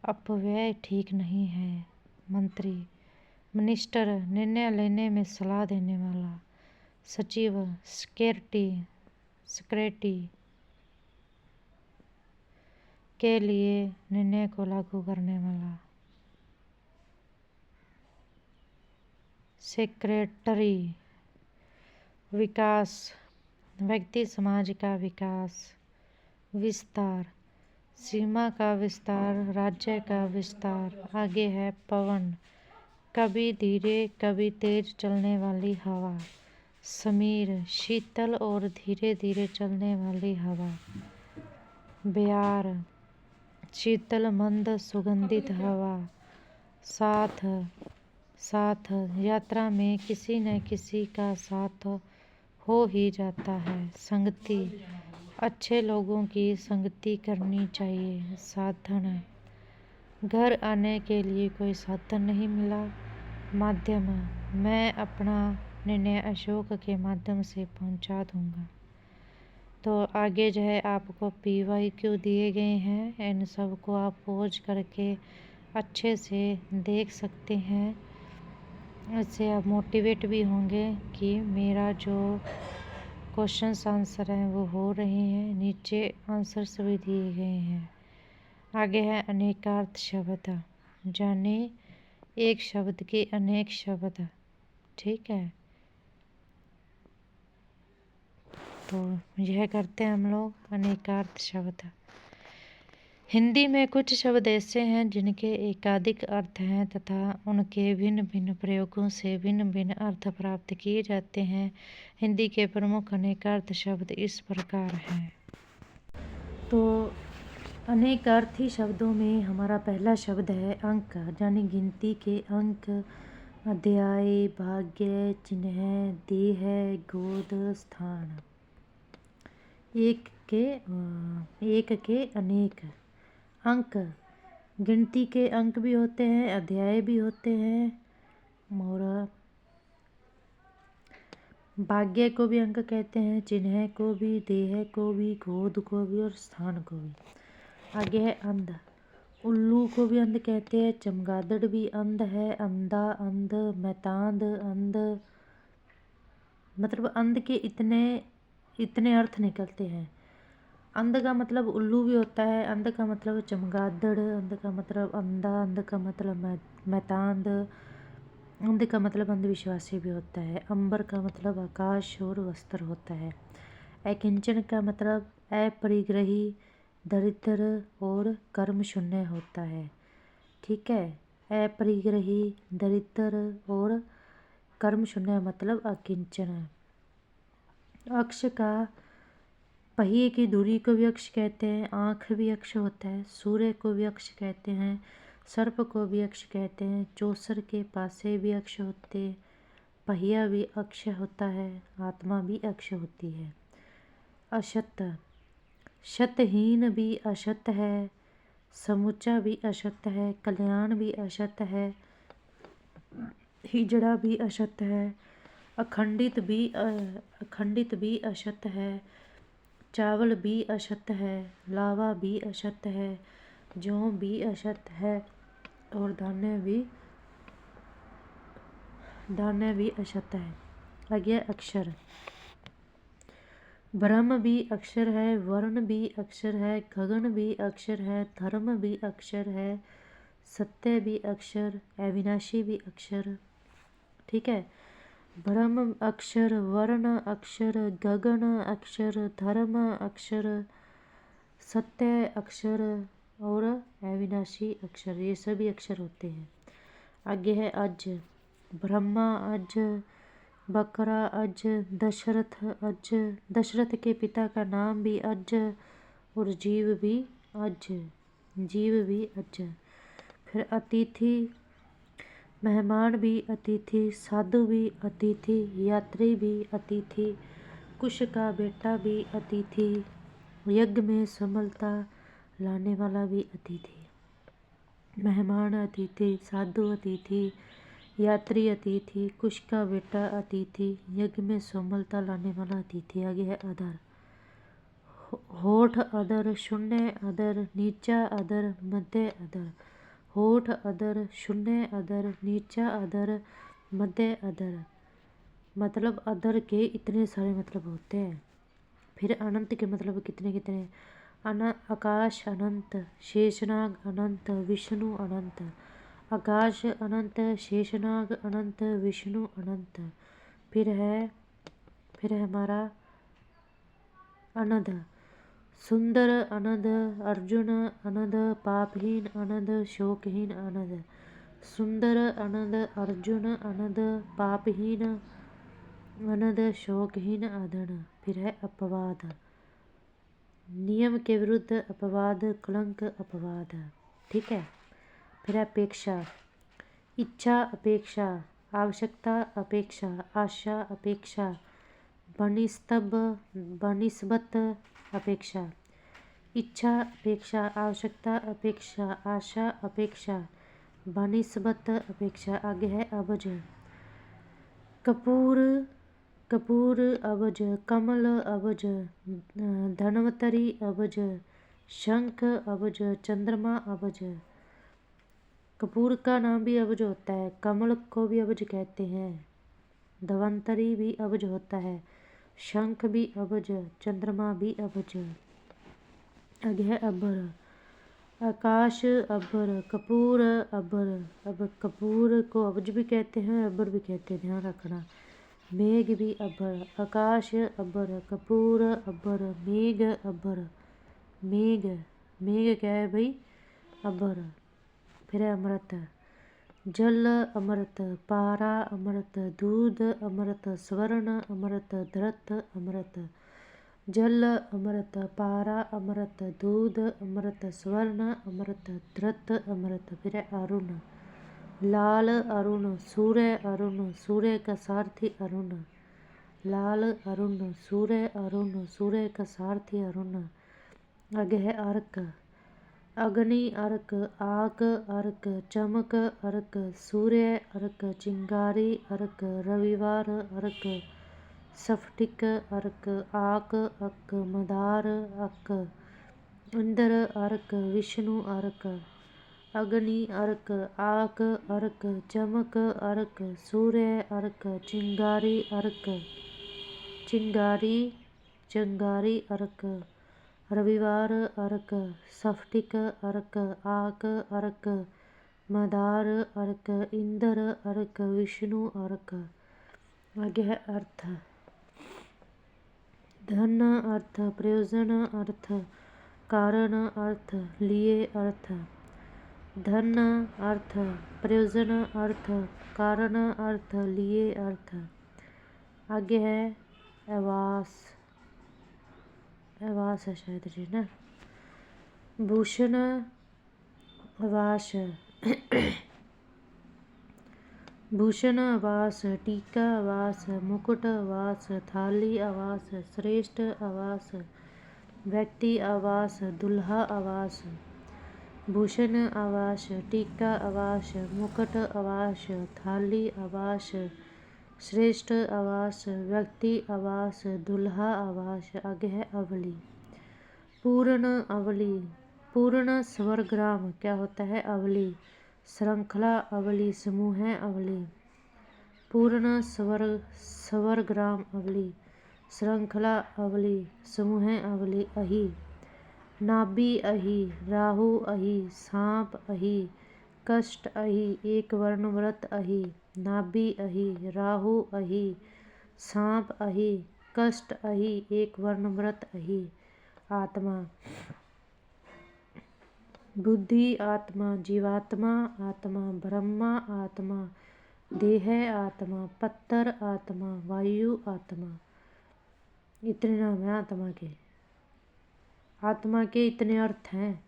अपव्यय ठीक नहीं है। मंत्री, मिनिस्टर, निर्णय लेने में सलाह देने वाला। सचिव, सेक्रेटरी के लिए निर्णय को लागू करने वाला। सेक्रेटरी, विकास, व्यक्ति समाज का विकास। विस्तार, सीमा का विस्तार, राज्य का विस्तार। आगे है पवन, कभी धीरे कभी तेज चलने वाली हवा। समीर, शीतल और धीरे धीरे चलने वाली हवा। ब्यार, शीतल मंद सुगंधित हवा। साथ, यात्रा में किसी न किसी का साथ हो ही जाता है। संगति, अच्छे लोगों की संगति करनी चाहिए। साधन, घर आने के लिए कोई साधन नहीं मिला। माध्यम, मैं अपना निर्णय अशोक के माध्यम से पहुंचा दूंगा। तो आगे जो है आपको PYQ दिए गए हैं, इन सब को आप पॉज करके अच्छे से देख सकते हैं। इससे आप मोटिवेट भी होंगे कि मेरा जो क्वेश्चंस आंसर हैं वो हो रहे हैं। नीचे आंसर्स भी दिए गए हैं। आगे है अनेकार्थ शब्द, जाने एक शब्द के अनेक शब्द। ठीक है, तो यह करते हैं हम लोग अनेकार्थ शब्द। हिंदी में कुछ शब्द ऐसे हैं जिनके एकाधिक अर्थ हैं तथा उनके भिन्न भिन्न प्रयोगों से भिन्न भिन्न अर्थ प्राप्त किए जाते हैं। हिंदी के प्रमुख अनेकार्थ शब्द इस प्रकार हैं। तो अनेकार्थी शब्दों में हमारा पहला शब्द है अंक, यानी गिनती के अंक। अध्याय, भाग्य, चिन्ह, देह, गोद, स्थान। एक के अनेक अंक, गिनती के अंक भी होते हैं, अध्याय भी होते हैं, और भाग्य को भी अंक कहते हैं, चिन्ह को भी, देह को भी, गोद को भी और स्थान को भी। आगे है अंध, उल्लू को भी अंध कहते हैं, चमगादड़ भी अंध है, अंधा, अंध, मैतांध, अंध। मतलब अंध के इतने अर्थ निकलते हैं। अंध का मतलब उल्लू भी होता है, अंध का मतलब चमगादड़, अंध का मतलब अंधा, अंध का मतलब मैतांध, अंध का मतलब अंधविश्वासी भी होता है। अंबर का मतलब आकाश और वस्त्र होता है। अकिंचन का मतलब अपरिग्रही, दरिद्र और कर्म शून्य होता है। ठीक है, अपरिग्रही, दरिद्र और कर्म शून्य मतलब अकिंचन। अक्ष का, पहिए की दूरी को भी अक्ष कहते हैं, आँख भी अक्ष होता है, सूर्य को भी अक्ष कहते हैं, सर्प को भी अक्ष कहते हैं, चौसर के पासे भी अक्ष होते, पहिया भी अक्ष होता है, आत्मा भी अक्ष होती है। अशत, शतहीन भी अशत है, समुचा भी अशत है, कल्याण भी अशत है, हिजड़ा भी अशत है, अखंडित भी अशत है, चावल भी अशत है, लावा भी अशत है, जौ भी अशत है और धान्य भी अशत है। आगे अक्षर, ब्रह्म भी अक्षर है, वर्ण भी अक्षर है, गगन भी अक्षर है, धर्म भी अक्षर है, सत्य भी अक्षर, अविनाशी भी अक्षर। ठीक है, ब्रह्म अक्षर, वर्ण अक्षर, गगन अक्षर, धर्म अक्षर, सत्य अक्षर और अविनाशी अक्षर, ये सभी अक्षर होते हैं। आगे है अज, ब्रह्मा अज, बकरा अज, दशरथ अज, दशरथ के पिता का नाम भी अज और जीव भी अज। फिर अतिथि, मेहमान भी अतिथि, साधु भी अतिथि, यात्री भी अतिथि, कुश का बेटा भी अतिथि, यज्ञ में समलता लाने वाला भी अतिथि। मेहमान अतिथि, साधु अतिथि, यात्री अतिथि, कुश का बेटा अतिथि, यज्ञ में सोमलता लाने वाला अतिथि। आगे है अधर। होठ अधर, शून्य अधर, नीचा अधर, मध्य अधर। होठ अधर, शून्य अधर, नीचा अधर, मध्य अधर। मतलब अधर के इतने सारे मतलब होते हैं। फिर अनंत के मतलब कितने कितने। आकाश अनंत, शेषनाग अनंत, विष्णु अनंत। आकाश अनंत, शेषनाग अनंत, विष्णु अनंत। फिर है हमारा अनध। सुंदर अनध, अर्जुन अनध, पापहीन अनध, शोकहीन अनध। सुंदर अनध, अर्जुन अनध, पापहीन अनध, शोकहीन अनध। फिर है अपवाद। नियम के विरुद्ध अपवाद, कलंक अपवाद। ठीक है। फिर है अपेक्षा। इच्छा अपेक्षा, आवश्यकता अपेक्षा, आशा अपेक्षा, बनिस्बत अपेक्षा। इच्छा अपेक्षा, आवश्यकता अपेक्षा, आशा अपेक्षा, बनिस्बत अपेक्षा। आगे है अबज। कपूर अबज, कमल अबज, धन्वंतरी अबज, शंख अबज, चंद्रमा अबज। कपूर का नाम भी अबज होता है, कमल को भी अबज कहते हैं, धन्वंतरी भी अबज होता है, शंख भी अबज, चंद्रमा भी अबज। आगे है अबर। आकाश अबर, कपूर अबर। अब कपूर को अबज भी कहते हैं, अबर भी कहते हैं, ध्यान रखना। मेघ भी अबर। आकाश अबर, कपूर अबर, मेघ अबर। मेघ क्या है भाई? अबर। फिर है अमृत। जल अमृत, पारा अमृत, दूध अमृत, स्वर्ण अमृत, धृत अमृत। जल अमृत, पारा अमृत, दूध अमृत, स्वर्ण अमृत, धृत अमृत। फिर है अरुण। लाल अरुण, सूर्य अरुण, सूर्य का सारथी अरुण। लाल अरुण, सूर्य अरुण, सूर्य का सारथी अरुण। आगे है अर्क। अग्नि अर्क, आग अर्क, चमक अर्क, सूर्य अर्क, चिंगारी अर्क, रविवार अर्क, स्फटिक अर्क, आक अर्क, मदार अर्क, इंद्र अर्क, विष्णु अर्क। अग्नि अर्क, आग अर्क, चमक अर्क, सूर्य अर्क, चिंगारी अर्क, चिंगारी अर्क, रविवार अर्क, स्फटिक अर्क, आक अर्क, मदार अर्क, इंद्र अर्क, विष्णु अर्क। आगे है अर्थ। धन अर्थ, प्रयोजन अर्थ, कारण अर्थ, लिए अर्थ। धन अर्थ, प्रयोजन अर्थ, कारण अर्थ, लिए अर्थ। आगे है आवास है शायद जी ना। भूषण आवास, भूषण आवास, टीका आवास, मुकुट आवास, थाली आवास, श्रेष्ठ आवास, व्यक्ति आवास, दुल्हा आवास। भूषण आवास, टीका आवास, मुकुट आवास, थाली आवास, श्रेष्ठ आवास, व्यक्ति आवास, दुल्हा आवास। आगे है अवली। पूर्ण अवली, पूर्ण स्वरग्राम क्या होता है? अवली। श्रृंखला अवली, समूह है अवली। पूर्ण स्वरग्राम अवली, श्रृंखला अवली, समूह है अवली। अहि। नाभि अहि, राहु अहि, सांप अहि, कष्ट अहि, एक वर्ण व्रत अहि। नाभि अहि, राहु अहि, सांप अहि, कष्ट अहि, एक वर्ण व्रत अहि। आत्मा। बुद्धि आत्मा, जीवात्मा आत्मा, ब्रह्मा आत्मा, देह आत्मा, पत्थर आत्मा, वायु आत्मा। इतने नाम है आत्मा के। आत्मा के इतने अर्थ हैं।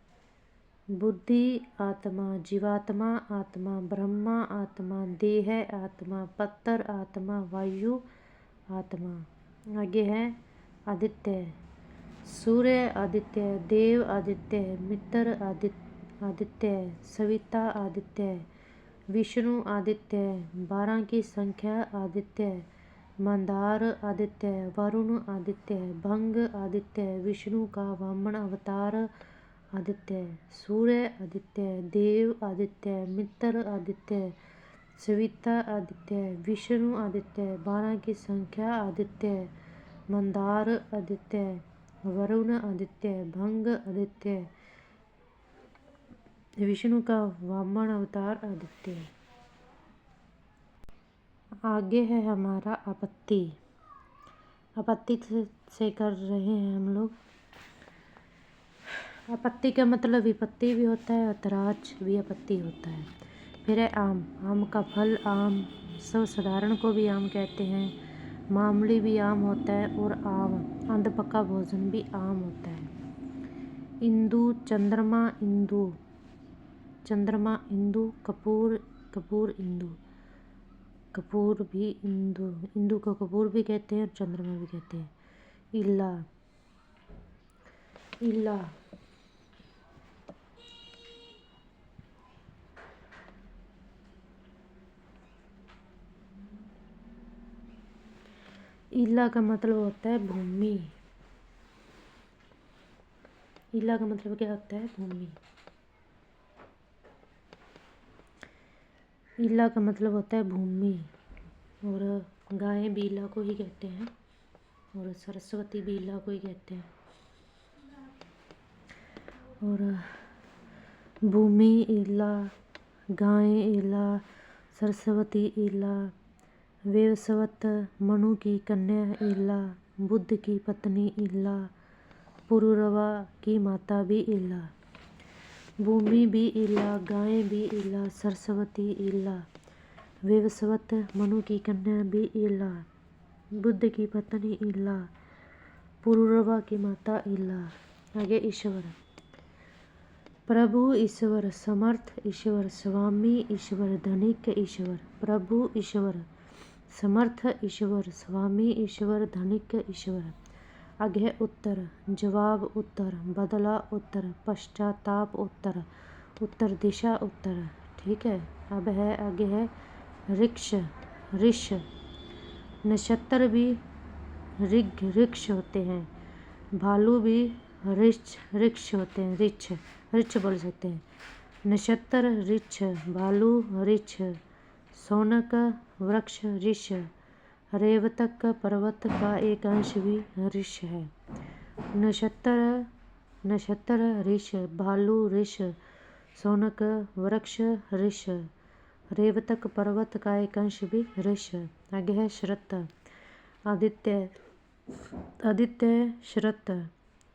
बुद्धि आत्मा, जीवात्मा आत्मा, ब्रह्मा आत्मा, देह आत्मा, पत्थर आत्मा, वायु आत्मा। आगे है आदित्य। सूर्य आदित्य, देव आदित्य, मित्र आदित्य, सविता आदित्य, विष्णु आदित्य है। 12 की संख्या आदित्य है। मंदार आदित्य है। वरुण आदित्य है। भंग आदित्य है। विष्णु का वामन अवतार आदित्य है। सूर्य आदित्य है। देव आदित्य है। मित्र आदित्य है। सविता आदित्य है। विष्णु आदित्य है। 12 की संख्या आदित्य है। मंदार आदित्य है। वरुण आदित्य है। भंग आदित्य है। विष्णु का वामन अवतार आदित्य है। आगे है हमारा आपत्ति। आपत्ति से कर रहे हैं हम लोग। आपत्ति का मतलब विपत्ति भी होता है, ऐतराज भी आपत्ति होता है। फिर है आम। आम का फल आम, सब साधारण को भी आम कहते हैं। मामूली भी आम होता है और आम अंध पका भोजन भी आम होता है। इंदु चंद्रमा इंदु, चंद्रमा इंदु, कपूर कपूर इंदु, कपूर भी इंदु, इंदु को कपूर भी कहते हैं और चंद्रमा भी कहते हैं। इल्ला इल्ला इल्ला का मतलब होता है भूमि। इल्ला का मतलब क्या होता है? भूमि। इल्ला का मतलब होता है भूमि। और गायें भी इल्ला को ही कहते हैं और सरस्वती भी इल्ला को ही कहते हैं। और भूमि इल्ला, गायें इल्ला, सरस्वती इल्ला, वेवस्वत मनु की कन्या इल्ला, बुद्ध की पत्नी इल्ला, पुरुरवा की माता भी इल्ला। भूमि भी इल्ला, गायें भी इल्ला, सरस्वती इल्ला, वेवस्वत मनु की कन्या भी इल्ला, बुद्ध की पत्नी इल्ला, पुरुरवा की माता इल्ला। आगे ईश्वर। प्रभु ईश्वर, समर्थ ईश्वर, स्वामी ईश्वर, धनिक ईश्वर। प्रभु ईश्वर, समर्थ ईश्वर, स्वामी ईश्वर, धनिक ईश्वर। आगे है उत्तर। जवाब उत्तर, बदला उत्तर, पश्चाताप उत्तर, उत्तर दिशा उत्तर। ठीक है। अब है आगे है ऋक्ष ऋष। नक्षत्र भी ऋग ऋक्ष होते हैं। भालू भी ऋक्ष ऋक्ष होते हैं। ऋक्ष ऋक्ष बोल सकते हैं। नक्षत्र ऋक्ष, भालू ऋक्ष, सोनक वृक्ष ऋष, रेवतक पर्वत का एक अंश भी ऋष है। नक्षत्र ऋष, भालू ऋष, सोनक वृक्ष ऋष, रेवतक पर्वत का एक अंश भी ऋष। आगे है श्रत। आदित्य आदित्य श्रत,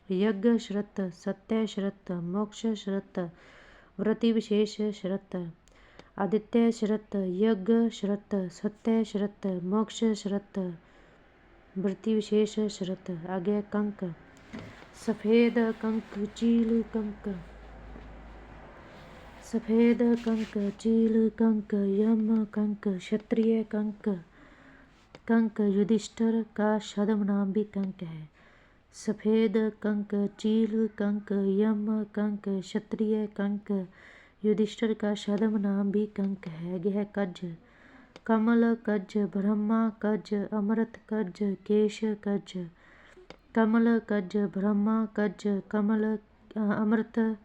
यज्ञ श्रत, सत्य श्रत, मोक्ष श्रत, व्रति विशेष श्रत। आदित्य श्रत, यज्ञ श्रत, सत्य श्रत, मोक्ष श्रत, वृत्ति विशेष श्रत। आगे कंक। सफेद कंक, चील कंक, सफेद कंक, चील कंक, यम कंक, क्षत्रिय कंक। कंक युधिष्ठिर का छद्म नाम भी कंक है। सफेद कंक, चील कंक, यम कंक, क्षत्रिय कंक, युधिष्ठिर का छद्म नाम भी कंक है। आगे है कज। कमल कज, ब्रह्मा कज, अमृत कज, केश कज। कमल कज, ब्रह्मा कज, कमल अमृत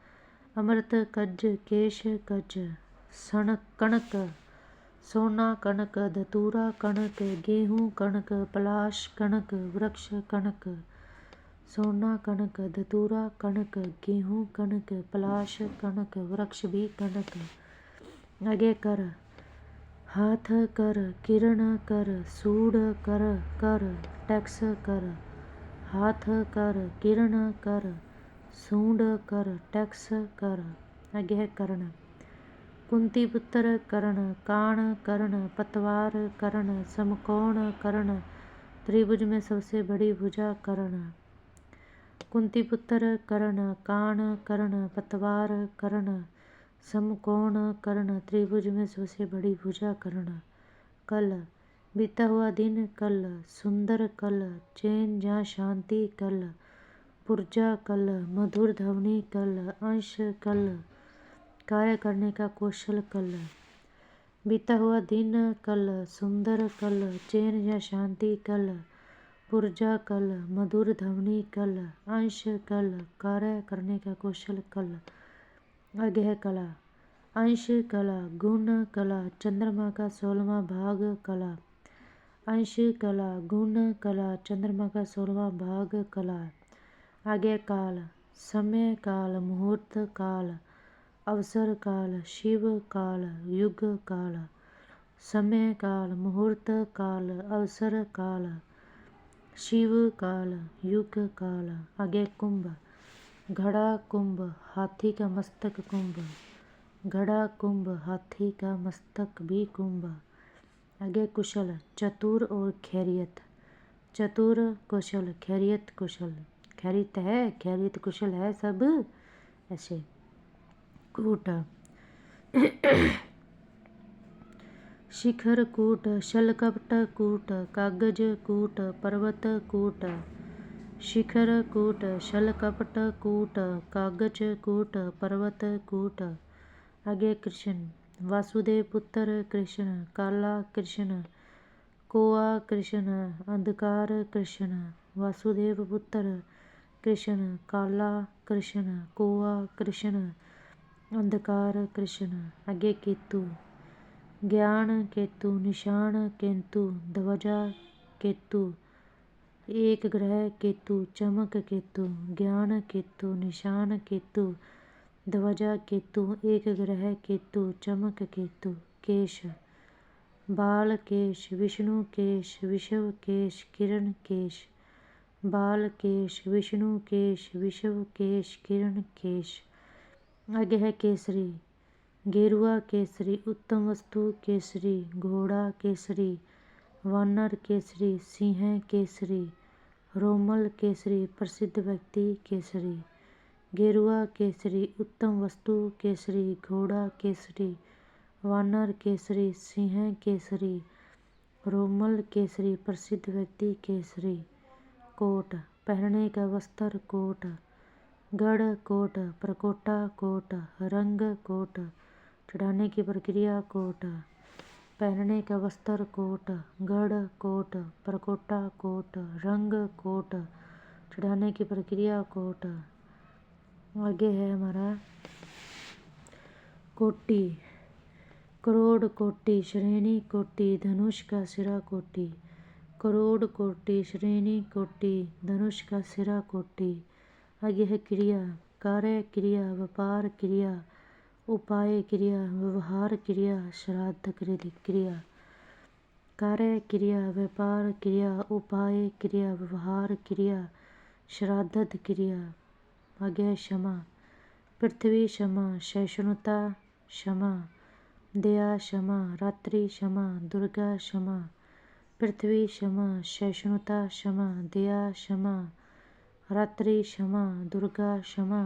अमृत कज, केश कज। सन कणक, सोना कणक, धतूरा कणक, गेहूँ कणक, पलाश कणक, वृक्ष कणक। सोना कणक, धतूरा कणक, गेहूँ कणक, पलाश कणक, वृक्ष भी कणक। आगे कर। हाथ कर, किरण कर, सूड कर, कर, टैक्स कर। हाथ कर, किरण कर, सूंड कर, टैक्स कर। आगे है कर्ण। कुंती पुत्र कर्ण, काण कर्ण, पतवार कर्ण, समकोण कर्ण, त्रिभुज में सबसे बड़ी भुजा कर्ण। कुंती पुत्र कर्ण, काण कर्ण, पतवार कर्ण, समकोण कर्ण, त्रिभुज में सबसे बड़ी भुजा कर्ण। कल। बीता हुआ दिन कल, सुंदर कल, चैन जहाँ शांति कल, पुर्जा कल, मधुर ध्वनि कल, अंश कल, कार्य करने का कौशल कल। बीता हुआ दिन कल, सुंदर कल, चैन या शांति कल, पुर्जा कल, मधुर ध्वनि कल, अंश कल, कार्य करने का कौशल कल, अज्ञ कला, अंश कला, गुण कला, चंद्रमा का 16वां भाग कला, अंश कला, गुण कला, चंद्रमा का 16वां भाग कला, आगे काल, समय काल, मुहूर्त काल, अवसर काल, शिव काल, युग काल, समय काल, मुहूर्त काल, अवसर काल, शिव काल, युग काल, आगे कुंभ, घड़ा कुंभ, हाथी का मस्तक कुंभ, घड़ा कुंभ, हाथी का मस्तक भी कुंभ, आगे कुशल, चतुर और खैरियत, चतुर कुशल, खैरियत कुशल, खैरियत है, खैरियत कुशल है सब ऐसे। कूट, शिखर कूट, शलकपट कूट, कागज कूट, पर्वत कूट, शिखर कूट, शलकपट कूट, कागज कूट, पर्वत कूट, आगे कृष्ण, वासुदेव पुत्र कृष्ण, काला कृष्ण, कोआ कृष्ण, अंधकार कृष्ण, वासुदेव पुत्र कृष्ण, काला कृष्ण, कोआ कृष्ण, अंधकार कृष्ण, आगे केतु, ज्ञान केतु, निशान केतु, ध्वजा केतु, एक ग्रह केतु, चमक केतु, ज्ञान केतु, निशान केतु, ध्वजा केतु, एक ग्रह केतु, चमक केतु, केश, बाल केश, विष्णु केश, विषव केश, किरण केश, बाल केश, विष्णु केश, विषव केश, किरण केश, आगे है केसरी, गेरुआ केसरी, उत्तम वस्तु केसरी, घोड़ा केसरी, वानर केसरी, सिंह केसरी, रोमल केसरी, प्रसिद्ध व्यक्ति केसरी, गेरुआ केसरी, उत्तम वस्तु केसरी, घोड़ा केसरी, वानर केसरी, सिंह केसरी, रोमल केसरी, प्रसिद्ध व्यक्ति केसरी, कोट, पहनने का वस्त्र कोट, गढ़ कोट, प्रकोटा कोट, रंग कोट, चढ़ाने की प्रक्रिया कोट, पहनने का वस्त्र कोट, गढ़ कोट, प्रकोटा कोट, रंग कोट, चढ़ाने की प्रक्रिया कोट, आगे है हमारा कोटि, करोड़ कोटि, श्रेणी कोटि, धनुष का सिरा कोटि, करोड़ कोटि, श्रेणी कोटि, धनुष का सिरा कोटि, आगे है क्रिया, कार्य क्रिया, व्यापार क्रिया, उपाय क्रिया, व्यवहार क्रिया, श्राद्ध क्रिया, कार्य क्रिया, व्यापार क्रिया, उपाय क्रिया, व्यवहार क्रिया, श्राद्ध क्रिया, आगे क्षमा, पृथ्वी क्षमा, सहिष्णुता क्षमा, दया क्षमा, रात्रि क्षमा, दुर्गा क्षमा, पृथ्वी क्षमा, सहिष्णुता क्षमा, दया क्षमा, रात्रि क्षमा, दुर्गा क्षमा,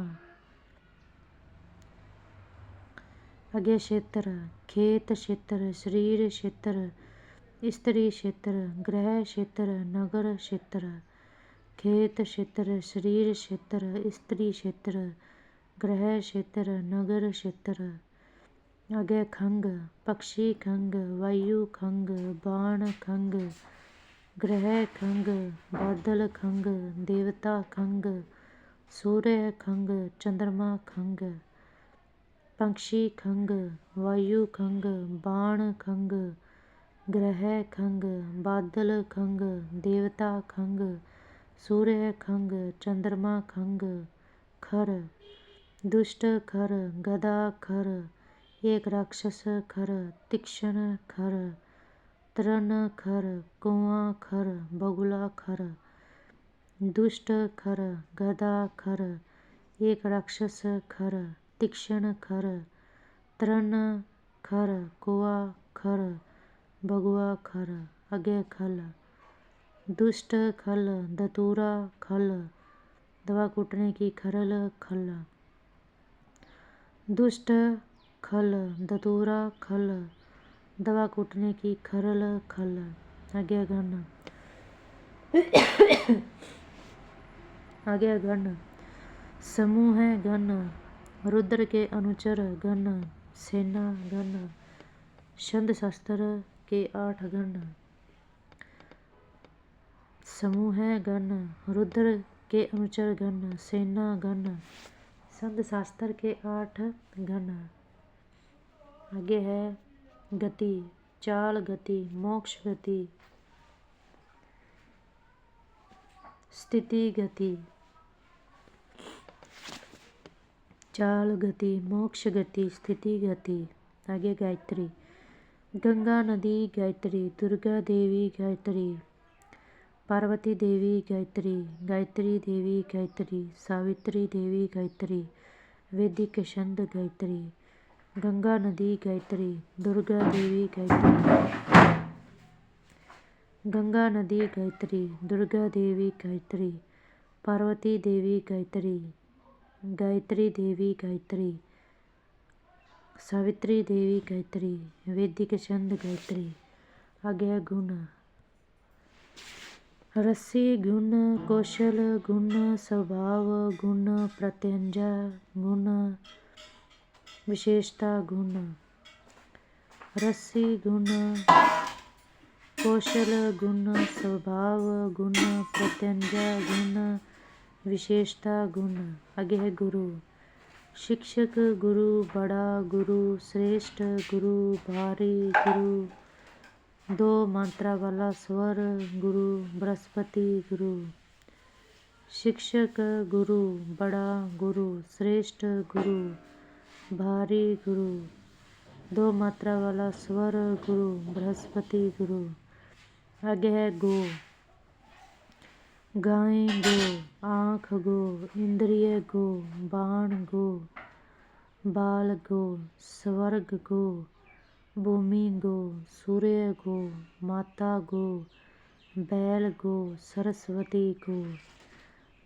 आगे क्षेत्र, खेत क्षेत्र, शरीर क्षेत्र, स्त्री क्षेत्र, गृह क्षेत्र, नगर क्षेत्र, खेत क्षेत्र, शरीर क्षेत्र, स्त्री क्षेत्र, गृह क्षेत्र, नगर क्षेत्र, आगे खंग, पक्षी खंग, वायु खंग, बाण खंग, ग्रह खंग, बादल खंग, देवता खंग, सूर्य खंग, चंद्रमा खंग, पक्षी खंग, वायु खंग, बाण खंग, ग्रह खंग, बादल खंग, देवता खंग, सूर्य खंग, चंद्रमा खंग, खर, दुष्ट खर, गदा खर, एक राक्षस खर, तीक्ष्ण खर, तृण खर, कुआं खर, बगुला खर, दुष्ट खर, गदा खर, एक राक्षस खर, तीक्ष्ण खर, तृण खर, कुआ खर, बगुआ खर, आगे खल, दुष्ट खल, दतूरा खल, दवा कूटने की खरल खल, दुष्ट खल, दतूरा खल, दवा कूटने की खरल खल, आगे घन, आगे घन, समूह घन, रुद्र के अनुचर घन, सेना घन, छंद शास्त्र के 8 गण। समूह गण, रुद्र के अनुचर गण, सेना गण। छंद शास्त्र के 8 गण। आगे है गति, चाल गति, मोक्ष गति, स्थिति गति, चाल गति, मोक्ष गति, स्थिति गति। आगे गायत्री, गंगा नदी गायत्री, दुर्गा देवी गायत्री, पार्वती देवी गायत्री, गायत्री देवी गायत्री, सावित्री देवी गायत्री, वैदिक छंद गायत्री। गंगा नदी गायत्री, दुर्गा देवी गायत्री, गंगा नदी गायत्री, दुर्गा देवी गायत्री, पार्वती देवी गायत्री, गायत्री देवी गायत्री, सावित्री देवी गायत्री, वैदिक छंद गायत्री। आगे गुण, रस्सी गुण, कौशल गुण, स्वभाव गुण, प्रत्यंजा गुण, विशेषता गुण। रस्सी गुण, कौशल गुण, स्वभाव गुण, प्रत्यंजा गुण, विशेषता गुण। आगे है गुरु, शिक्षक गुरु, बड़ा गुरु, श्रेष्ठ गुरु, भारी गुरु, 2 मात्रा वाला स्वर गुरु, बृहस्पति गुरु। शिक्षक गुरु, बड़ा गुरु, श्रेष्ठ गुरु, भारी गुरु, 2 मात्रा वाला स्वर गुरु, बृहस्पति गुरु। आगे है गो, गाय गो, आँख गो, इंद्रिय गो, बाण गो, बाल गो, स्वर्ग गो, भूमि गो, सूर्य गो, माता गो, बैल गो, सरस्वती गो।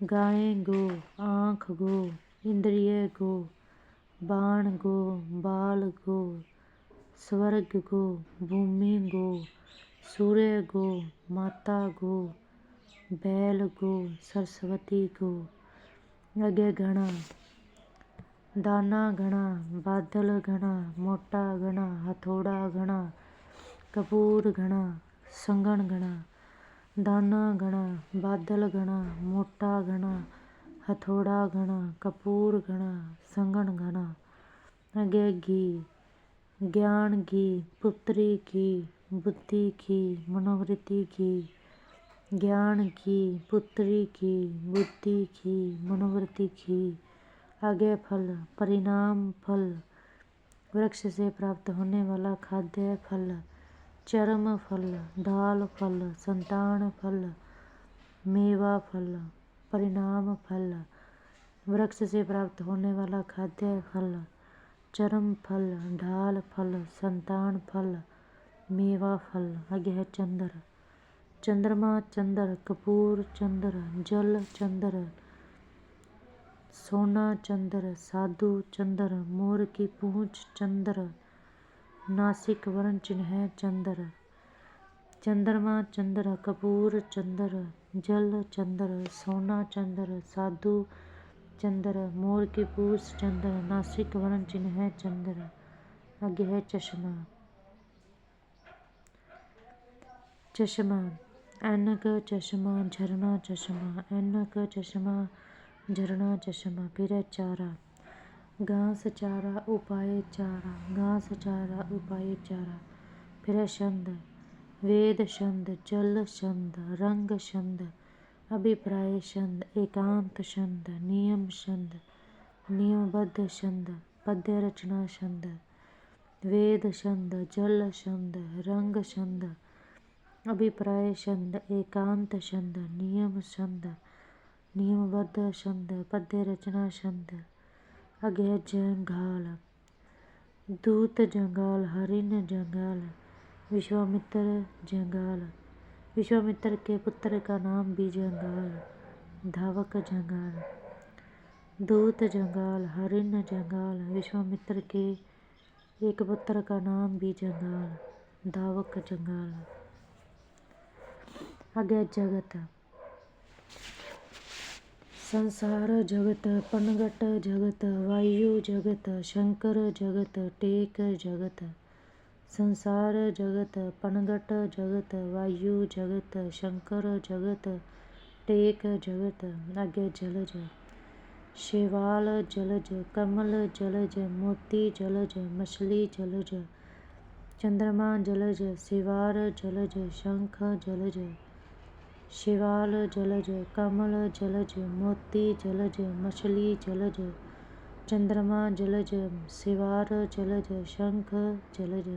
गाय गो, आँख गो, इंद्रिय गो, बाण गो, बाल गो, स्वर्ग गो, भूमि गो, सूर्य गो, माता गो, बैल गो, सरस्वती गो। आगे घड़ा, दाना घड़ा, बादल घड़ा, मोटा घड़ा, हथौड़ा घड़ा, कपूर घड़ा, संगण घड़ा। दाना घड़ा, बादल घड़ा, मोटा घड़ा, हथौड़ा घड़ा, कपूर घड़ा, संगण घड़ा। आगे घी, ज्ञान घी, पुत्री घी, बुद्धि घी, मनोवृत्ति घी। ज्ञान घी, पुत्री घी, बुद्धि घी, मनोवृत्ति घी। आगे फल, परिणाम फल, वृक्ष से प्राप्त होने वाला खाद्य फल, चरम फल, ढाल फल, संतान फल, मेवा फल। परिणाम फल, वृक्ष से प्राप्त होने वाला खाद्य फल, चरम फल, ढाल फल, संतान फल, मेवा फल। आगे है चंद्र, चंद्रमा, चंद्र, कपूर चंद्र, जल चंद्र, सोना चंद्र, साधु चंद्र, मोर की पूंछ चंद्र, नासिक वर्ण चिन्ह है चंद्र। चंद्रमा चंद्र, कपूर चंद्र, जल चंद्र, सोना चंद्र, साधु चंद्र, मोर की पूंछ चंद्र, नासिक वर्ण चिन्ह है चंद्र। आगे है चश्मा, चश्मा, ऐनक चश्मा, झरना चश्मा, ऐनक चश्मा, झरना चश्मा। फिर है चारा, घास चारा, उपाय चारा, घास चारा, उपाय चारा। फिर है छंद, वेद छंद, जल छंद, रंग छंद, अभिप्राय छंद, एकांत छंद, नियम छंद, नियमबद्ध छंद, पद्य रचना छंद। वेद छंद, जल छंद, रंग छंद, अभिप्राय छंद, एकांत छंद, नियम छंद, नियमबद्ध छंद, पद्य रचना छंद। आगे है जंगाल, दूत जंगाल, हरिण जंगाल, विश्वामित्र जंगाल। विश्वामित्र के पुत्र का नाम भी जंगाल, धावक जंगाल। दूत जंगाल, हरिण जंगाल, विश्वामित्र के एक पुत्र का नाम भी जंगाल, धावक जंगाल। आगे जगत, संसार जगत, पनघट जगत, वायु जगत, शंकर जगत, टेक जगत। संसार जगत, पनघट जगत, वायु जगत, शंकर जगत, टेक जगत, आगे जलज, शैवाल जलज, कमल जलज, मोती जलज, मछली जलज, चंद्रमा जलज, सिवार जलज, शंख जलज, शैवाल जलज, कमल जलज, मोती जलज, मछली जलज, चंद्रमा जलज, सिवार जलज, शंख जलज,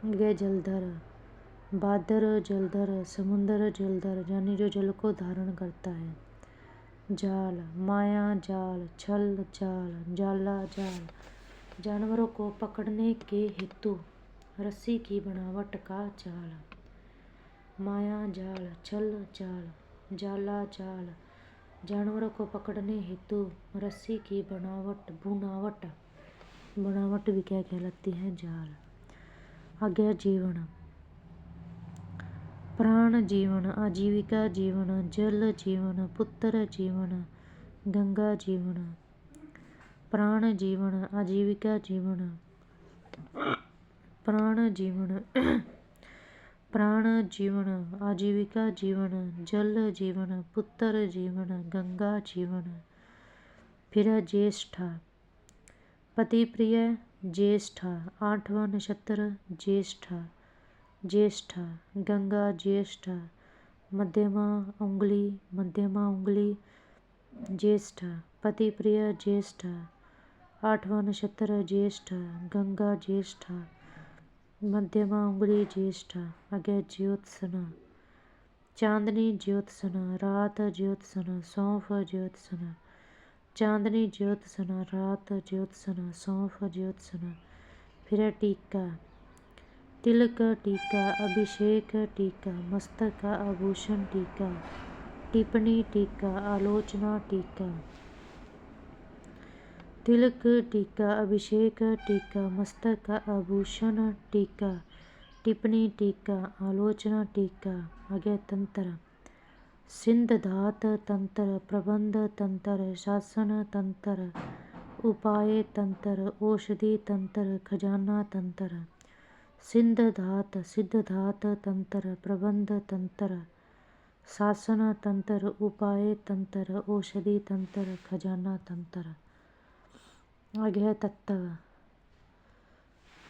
गे जलधर, बादर जलधर, समुद्र जलधर, यानी जो जल को धारण करता है। जाल, माया जाल, छल जाल, जाला जाल, जानवरों को पकड़ने के हेतु रस्सी की बनावट का जाल। माया जाल, छल जाल, जाला जाल, जानवरों को पकड़ने हेतु रस्सी की बनावट भी क्या कहलाती है? जाल। आगे जीवन, प्राण जीवन, आजीविका जीवन, जल जीवन, पुत्र जीवन, गंगा जीवन। प्राण जीवन, आजीविका जीवन, प्राण जीवन, प्राण जीवन, आजीविका जीवन, जल जीवन, पुत्र जीवन, गंगा जीवन। फिर है ज्येष्ठा, पति प्रिय ज्येष्ठा, 8वां नक्षत्र ज्येष्ठा, ज्येष्ठा, गंगा ज्येष्ठा, मध्यमा उंगली ज्येष्ठा, पति प्रिय ज्येष्ठा, 8वां नक्षत्र ज्येष्ठा, गंगा ज्येष्ठा, मध्यमा उंगली ज्येष्ठा। आगे ज्योत्सना, चांदनी ज्योत्सना, रात ज्योत्सना, सौंफ ज्योत्सना, चांदनी ज्योत्सना, रात ज्योत्सना, सौंफ ज्योत्सना। फिर है टीका, तिलक टीका, अभिषेक टीका, मस्तक का आभूषण टीका, टिप्पणी टीका, आलोचना टीका। तिलक टीका, अभिषेक टीका, मस्तक का आभूषण टीका, टिप्पणी टीका, आलोचना टीका। आगे तंत्र, सिद्धांत तंत्र, प्रबंध तंत्र, शासन तंत्र, उपाय तंत्र, औषधि तंत्र, खजाना तंत्र। सिद्धांत तंत्र, प्रबंध तंत्र, शासन तंत्र, उपाय तंत्र, औषधि तंत्र, खजाना तंत्र। आगे है तत्व,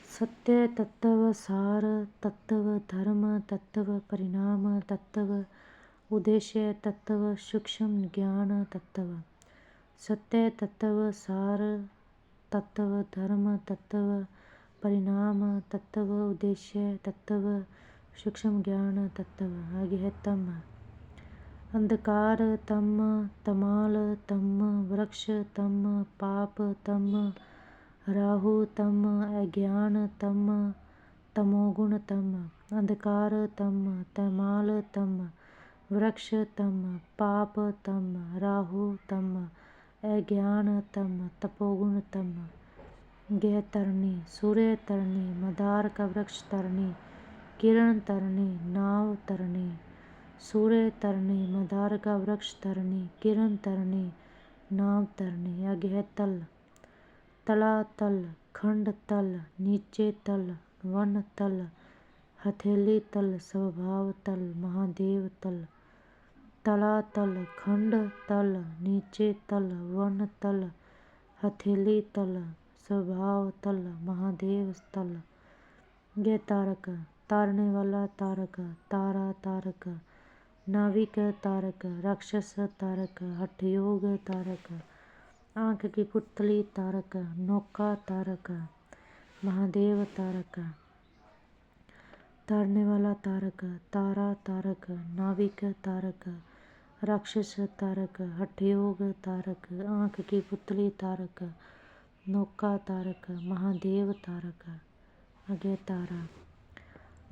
सत्य तत्व, सार तत्व, धर्म तत्व, परिणाम तत्व, उद्देश्य तत्व, सूक्ष्म ज्ञान तत्व। सत्य तत्व, सार तत्व, धर्म तत्व, परिणाम तत्व, उद्देश्य तत्व, सूक्ष्म ज्ञान तत्व। आगे है तम, अंधकार तम, तमाल तम, वृक्ष तम, पाप तम, राहु तम, अज्ञान तम, तमोगुण तम। अंधकार तम, तमाल तम, वृक्ष तम, पाप तम, राहु तम, अज्ञान तम, तपोगुण तम। गेह तरनी, सूर्य तरनी, मदार का वृक्ष तरनी, किरण तरनी, नाव तरनी। सूर्य तरनी, मदार का वृक्ष तरनी, किरण तरनी, नाव तरनी। आगे है तल, तला तल, खंड तल, नीचे तल, वन तल, हथेली तल, स्वभाव तल, महादेव तल। तला तल, खंड तल, नीचे तल, वन तल, हथेली तल, स्वभाव तल, महादेव तल। ये तारक, तारने वाला तारक, तारा तारक, नाविक तारक, राक्षस तारक, हठयोग तारक, आँख की पुतली तारक, नौका तारक, महादेव तारक। तारने वाला तारक, तारा तारक, नाविक तारक, राक्षस तारक, हठयोग तारक, आँख की पुतली तारक, नौका तारक, महादेव तारक। आगे तारा,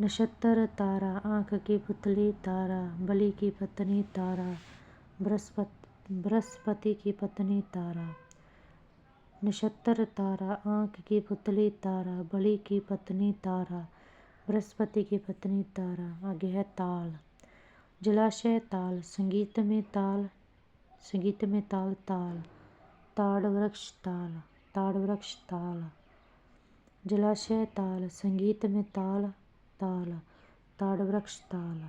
नक्षत्र तारा, आँख की पुतली तारा, बलि की पत्नी तारा, बृहस्पति की पत्नी तारा। नक्षत्र तारा, आँख की पुतली तारा, बलि की पत्नी तारा, बृहस्पति की पत्नी तारा। आगे है ताल, जलाशय ताल, संगीत में ताल, ताड़ वृक्ष ताल, ताड़ वृक्ष ताल। जलाशय ताल, संगीत में ताल ताल, ताड़वृक्ष ताल।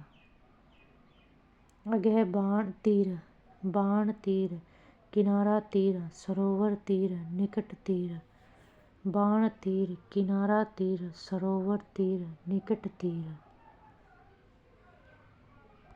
अगह बाण तीर, किनारा तीर, सरोवर तीर, निकट तीर। बाण तीर, किनारा तीर, सरोवर तीर, निकट तीर।